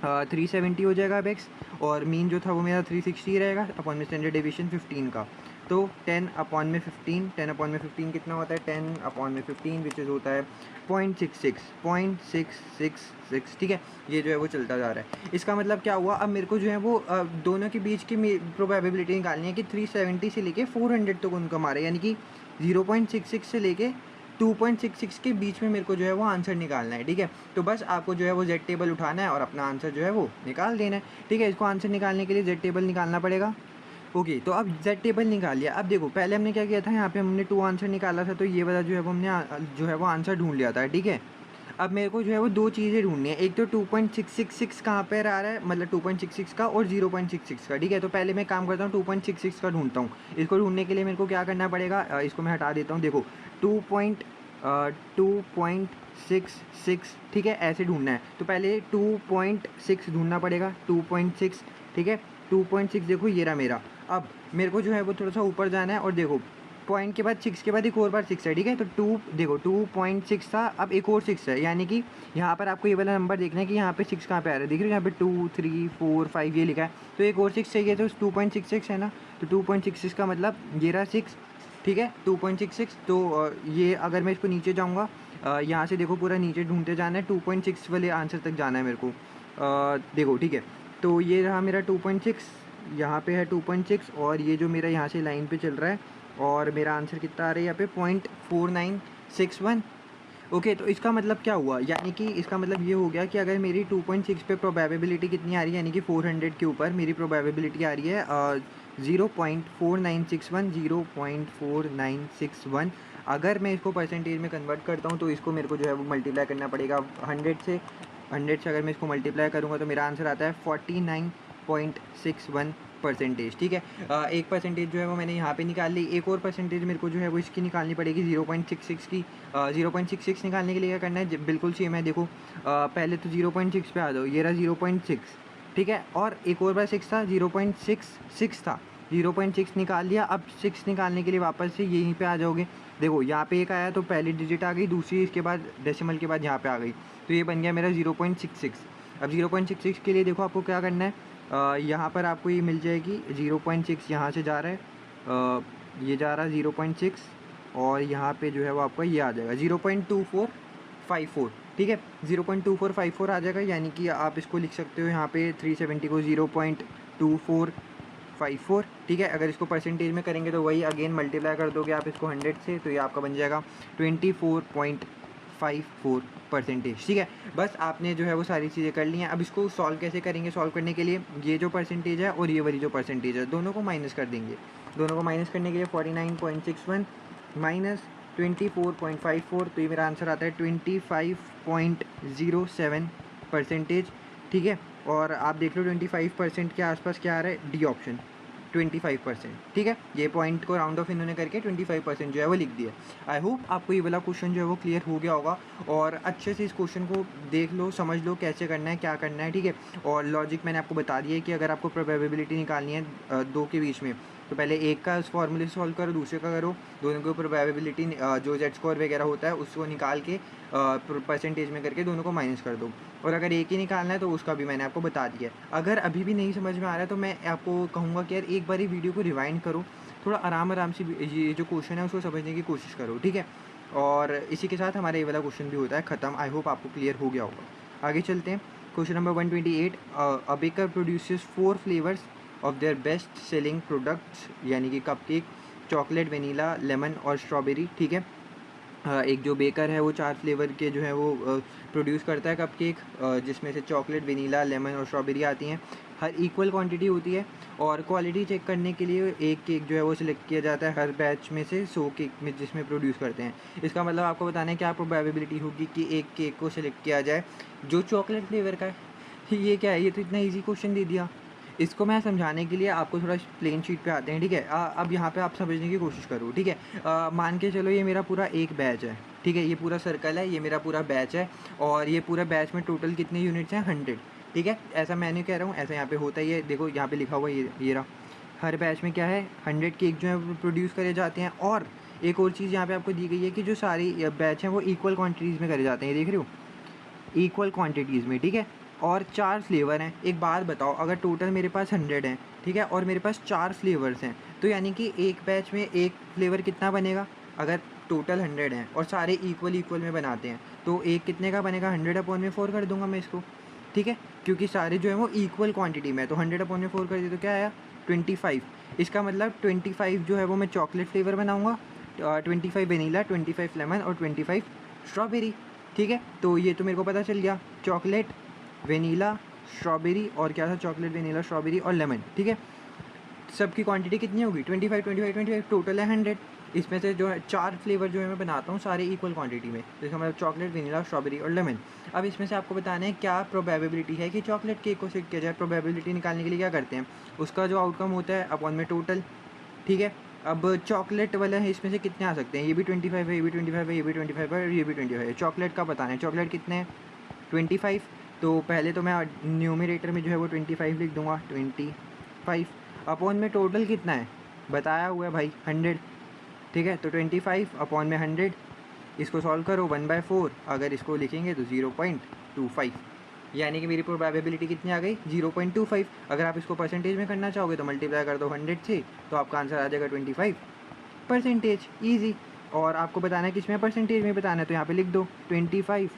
370 हो जाएगा अब x, और मीन जो था वो मेरा 360 रहेगा अपॉन में स्टैंडर्ड डेविएशन 15 का। तो 10 अपॉन में 15, 10 अपॉन में 15 कितना होता है, 10 अपॉन में 15 विच होता है 0.66। ठीक है, ये जो है वो चलता जा रहा है। इसका मतलब क्या हुआ, अब मेरे को जो है वो दोनों के बीच की प्रोबेबिलिटी निकालनी है कि 370 से लेके 400 तक उनका मारे, यानी कि 0.66 से लेके 2.66 के बीच में मेरे को जो है वो आंसर निकालना है। ठीक है, तो बस आपको जो है वो जेड टेबल उठाना है और अपना आंसर जो है वो निकाल देना है। ठीक है, इसको आंसर निकालने के लिए जेड टेबल निकालना पड़ेगा। ओके, तो अब जेड टेबल निकाल लिया। अब देखो, पहले हमने क्या किया था, यहाँ पे हमने 2 आंसर निकाला था, तो ये वाला जो है वो हमने जो है वो आंसर ढूंढ लिया था। ठीक है, अब मेरे को जो है वो 2 चीज़ें ढूंढनी है, एक तो 2.666 कहाँ पर आ रहा है, मतलब 2.66 का, और 0.66 का। ठीक है, तो पहले मैं काम करता हूँ 2.66 का ढूंढता हूँ। इसको ढूंढने के लिए मेरे को क्या करना पड़ेगा, इसको मैं हटा देता हूँ। देखो 2.66, ठीक है, ऐसे ढूंढना है। तो पहले 2.6 ढूंढना पड़ेगा, 2.6। ठीक है, 2.6 देखो ये रहा मेरा। अब मेरे को जो है वो थोड़ा सा ऊपर जाना है, और देखो पॉइंट के बाद 6 के बाद एक और बार 6 है। ठीक है, तो 2.6 था, अब एक और 6 है, यानी कि यहाँ पर आपको ये वाला नंबर देखना है कि यहाँ पे 6 कहाँ पे आ रहा है। देख रहे हो यहाँ पे 2 3 4 5 ये लिखा है, तो एक और 6 चाहिए, तो 2.66 है ना, तो 2.66 का मतलब ये रहा 6। ठीक है, 2.66। तो ये अगर मैं इसको नीचे जाऊँगा, यहाँ से देखो पूरा नीचे ढूंढते जाना है, 2.6 वाले आंसर तक जाना है मेरे को। देखो ठीक है, तो ये रहा मेरा 2.6, यहाँ पे है 2.6, और ये जो मेरा यहाँ से लाइन पे चल रहा है, और मेरा आंसर कितना आ रहा है यहाँ पे 0.4961। ओके, तो इसका मतलब क्या हुआ, यानी कि इसका मतलब ये हो गया कि अगर मेरी 2.6 पे प्रोबेबिलिटी कितनी आ रही है, यानी कि 400 के ऊपर मेरी प्रोबेबिलिटी आ रही है 0.4961, 0.4961। अगर मैं इसको परसेंटेज में कन्वर्ट करता हूँ, तो इसको मेरे को जो है वो मल्टीप्लाई करना पड़ेगा 100 से। 100 से अगर मैं इसको मल्टीप्लाई करूँगा तो मेरा आंसर आता है 49.61%। ठीक है, एक परसेंटेज जो है वो मैंने यहाँ पे निकाल ली, एक और परसेंटेज मेरे को जो है वो इसकी निकालनी पड़ेगी 0.66 की। 0.66 निकालने के लिए क्या करना है, बिल्कुल सेम है। देखो पहले तो 0.6 पे आ जाओ, ये रहा 0.6। ठीक है, और एक और बार 6 था, 0.66 था, 0.6 निकाल लिया। अब 6 निकालने के लिए वापस से यहीं पे आ जाओगे। देखो यहाँ पे एक आया तो पहली डिजिट आ गई, दूसरी इसके बाद डेसिमल के बाद यहाँ पे आ गई, तो ये बन गया मेरा 0.66। अब 0.66 के लिए देखो आपको क्या करना है, यहाँ पर आपको ये मिल जाएगी 0.6, यहाँ से जा रहा है, ये जा रहा है 0.6, और यहाँ पे जो है वो आपका ये आ जाएगा 0.2454। ठीक है, 0.2454 आ जाएगा, यानी कि आप इसको लिख सकते हो यहाँ पे 370 को 0.2454। ठीक है, अगर इसको परसेंटेज में करेंगे तो वही अगेन मल्टीप्लाई कर दोगे आप इसको 100 से, तो ये आपका बन जाएगा 24.54%। ठीक है, बस आपने जो है वो सारी चीज़ें कर ली हैं। अब इसको सॉल्व कैसे करेंगे, सॉल्व करने के लिए ये जो परसेंटेज है और ये वाली जो परसेंटेज है, दोनों को माइनस कर देंगे। दोनों को माइनस करने के लिए 49.61 माइनस 24.54, तो ये मेरा आंसर आता है 25.07%। ठीक है, और आप देख लो 25% के आसपास क्या आ रहा है, डी ऑप्शन 25%। ठीक है, ये पॉइंट को राउंड ऑफ इन्होंने करके 25% जो है वो लिख दिया। आई होप आपको ये वाला क्वेश्चन जो है वो क्लियर हो गया होगा, और अच्छे से इस क्वेश्चन को देख लो, समझ लो कैसे करना है, क्या करना है। ठीक है, और लॉजिक मैंने आपको बता दिया है कि अगर आपको प्रोबेबिलिटी निकालनी है दो के बीच में, तो पहले एक का उस फॉर्मूले से सॉल्व करो, दूसरे का करो, दोनों के ऊपर प्रोबेबिलिटी जो जेड स्कोर वगैरह होता है उसको निकाल के परसेंटेज में करके दोनों को माइनस कर दो। और अगर एक ही निकालना है तो उसका भी मैंने आपको बता दिया है। अगर अभी भी नहीं समझ में आ रहा है तो मैं आपको कहूँगा कि यार एक बार वीडियो को रिवाइंड करो, थोड़ा आराम से ये जो क्वेश्चन है उसको समझने की कोशिश करो, ठीक है। और इसी के साथ हमारा ये वाला क्वेश्चन भी होता है ख़त्म। आई होप आपको क्लियर हो गया होगा। आगे चलते हैं। Question number 128, a baker produces 4 flavours of their best selling products, यानी कि कपकेक, चॉकलेट, वेनीला, लेमन और स्ट्रॉबेरी, ठीक है। एक जो बेकर है वो 4 फ्लेवर के जो है वो प्रोड्यूस करता है कपकेक, जिसमें से चॉकलेट, वेनीला, लेमन और स्ट्रॉबेरी आती हैं। हर इक्वल क्वांटिटी होती है और क्वालिटी चेक करने के लिए एक केक जो है वो सिलेक्ट किया जाता है हर बैच में से 100 केक में जिसमें प्रोड्यूस करते हैं। इसका मतलब आपको बताना है क्या प्रोबेबिलिटी होगी कि एक केक को सिलेक्ट किया जाए जो चॉकलेट फ्लेवर का है। ये क्या है, ये तो इतना ईजी क्वेश्चन दे दिया। इसको मैं समझाने के लिए आपको थोड़ा प्लेन शीट पे आते हैं, ठीक है। अब यहाँ पे आप समझने की कोशिश करो, ठीक है। मान के चलो ये मेरा पूरा एक बैच है, ठीक है। ये पूरा सर्कल है, ये मेरा पूरा बैच है और ये पूरा बैच में टोटल कितने यूनिट्स हैं, 100, ठीक है। ऐसा मैं नहीं कह रहा हूँ, ऐसा यहाँ पे होता ही है। देखो यहाँ पे लिखा हुआ है, ये रहा। हर बैच में क्या है, 100 केक जो है प्रोड्यूस करे जाते हैं। और एक और चीज़ यहाँ पे आपको दी गई है कि जो सारी बैच हैं वो इक्वल क्वान्टिटीज़ में करे जाते हैं, देख रहे हो, इक्वल क्वांटिटीज़ में, ठीक है। और 4 फ्लेवर हैं। एक बात बताओ, अगर टोटल मेरे पास 100 है, ठीक है, और मेरे पास 4 फ्लेवर्स हैं, तो यानी कि एक बैच में एक फ्लेवर कितना बनेगा। अगर टोटल 100 हैं और सारे इक्वल में बनाते हैं तो एक कितने का बनेगा, 100/4 कर दूंगा मैं इसको, ठीक है। क्योंकि सारे जो है वो इक्वल क्वांटिटी में, तो 100/4 कर दिए तो क्या आया, 25। इसका मतलब 25 जो है वो मैं चॉकलेट फ्लेवर बनाऊँगा, 25 वेनीला, 25 लेमन और 25 स्ट्रॉबेरी, ठीक है। तो ये तो मेरे को पता चल गया, चॉकलेट, वेनीला, स्ट्रॉबेरी और क्या था, चॉकलेट, वेनीला, स्ट्रॉबेरी और लेमन, ठीक है। सबकी क्वांटिटी कितनी होगी, 25 25 25, टोटल है 100। इसमें से जो है 4 फ्लेवर जो है मैं बनाता हूँ सारे इक्वल क्वांटिटी में, तो इसका मतलब चॉकलेट, वेनीला, स्ट्रॉबेरी और लेमन। अब इसमें से आपको बताना है क्या प्रोबेबिलिटी है कि चॉकलेट केक को सिलेक्ट किया जाए। प्रोबेबिलिटी निकालने के लिए क्या करते हैं, उसका जो आउटकम होता है अपॉन में टोटल, ठीक है। अब चॉकलेट वाला है, इसमें से कितने आ सकते हैं, ये भी 25 है, ये भी 25 है, ये भी 25 है और ये भी 25 है। चॉकलेट का बताना है, चॉकलेट कितने हैं, 25। तो पहले तो मैं न्यूमरेटर में जो है वो 25 लिख दूंगा, 25 अपॉन में टोटल कितना है बताया हुआ है भाई, 100, ठीक है। तो 25 अपॉन में 100, इसको सॉल्व करो 1/4, अगर इसको लिखेंगे तो 0.25, यानी कि मेरी प्रोबेबिलिटी कितनी आ गई, 0.25। अगर आप इसको परसेंटेज में करना चाहोगे तो मल्टीप्लाई कर दो 100 से, तो आपका आंसर आ जाएगा 25%, ईजी। और आपको बताना है किस में परसेंटेज में बताना है, तो यहाँ पे लिख दो 25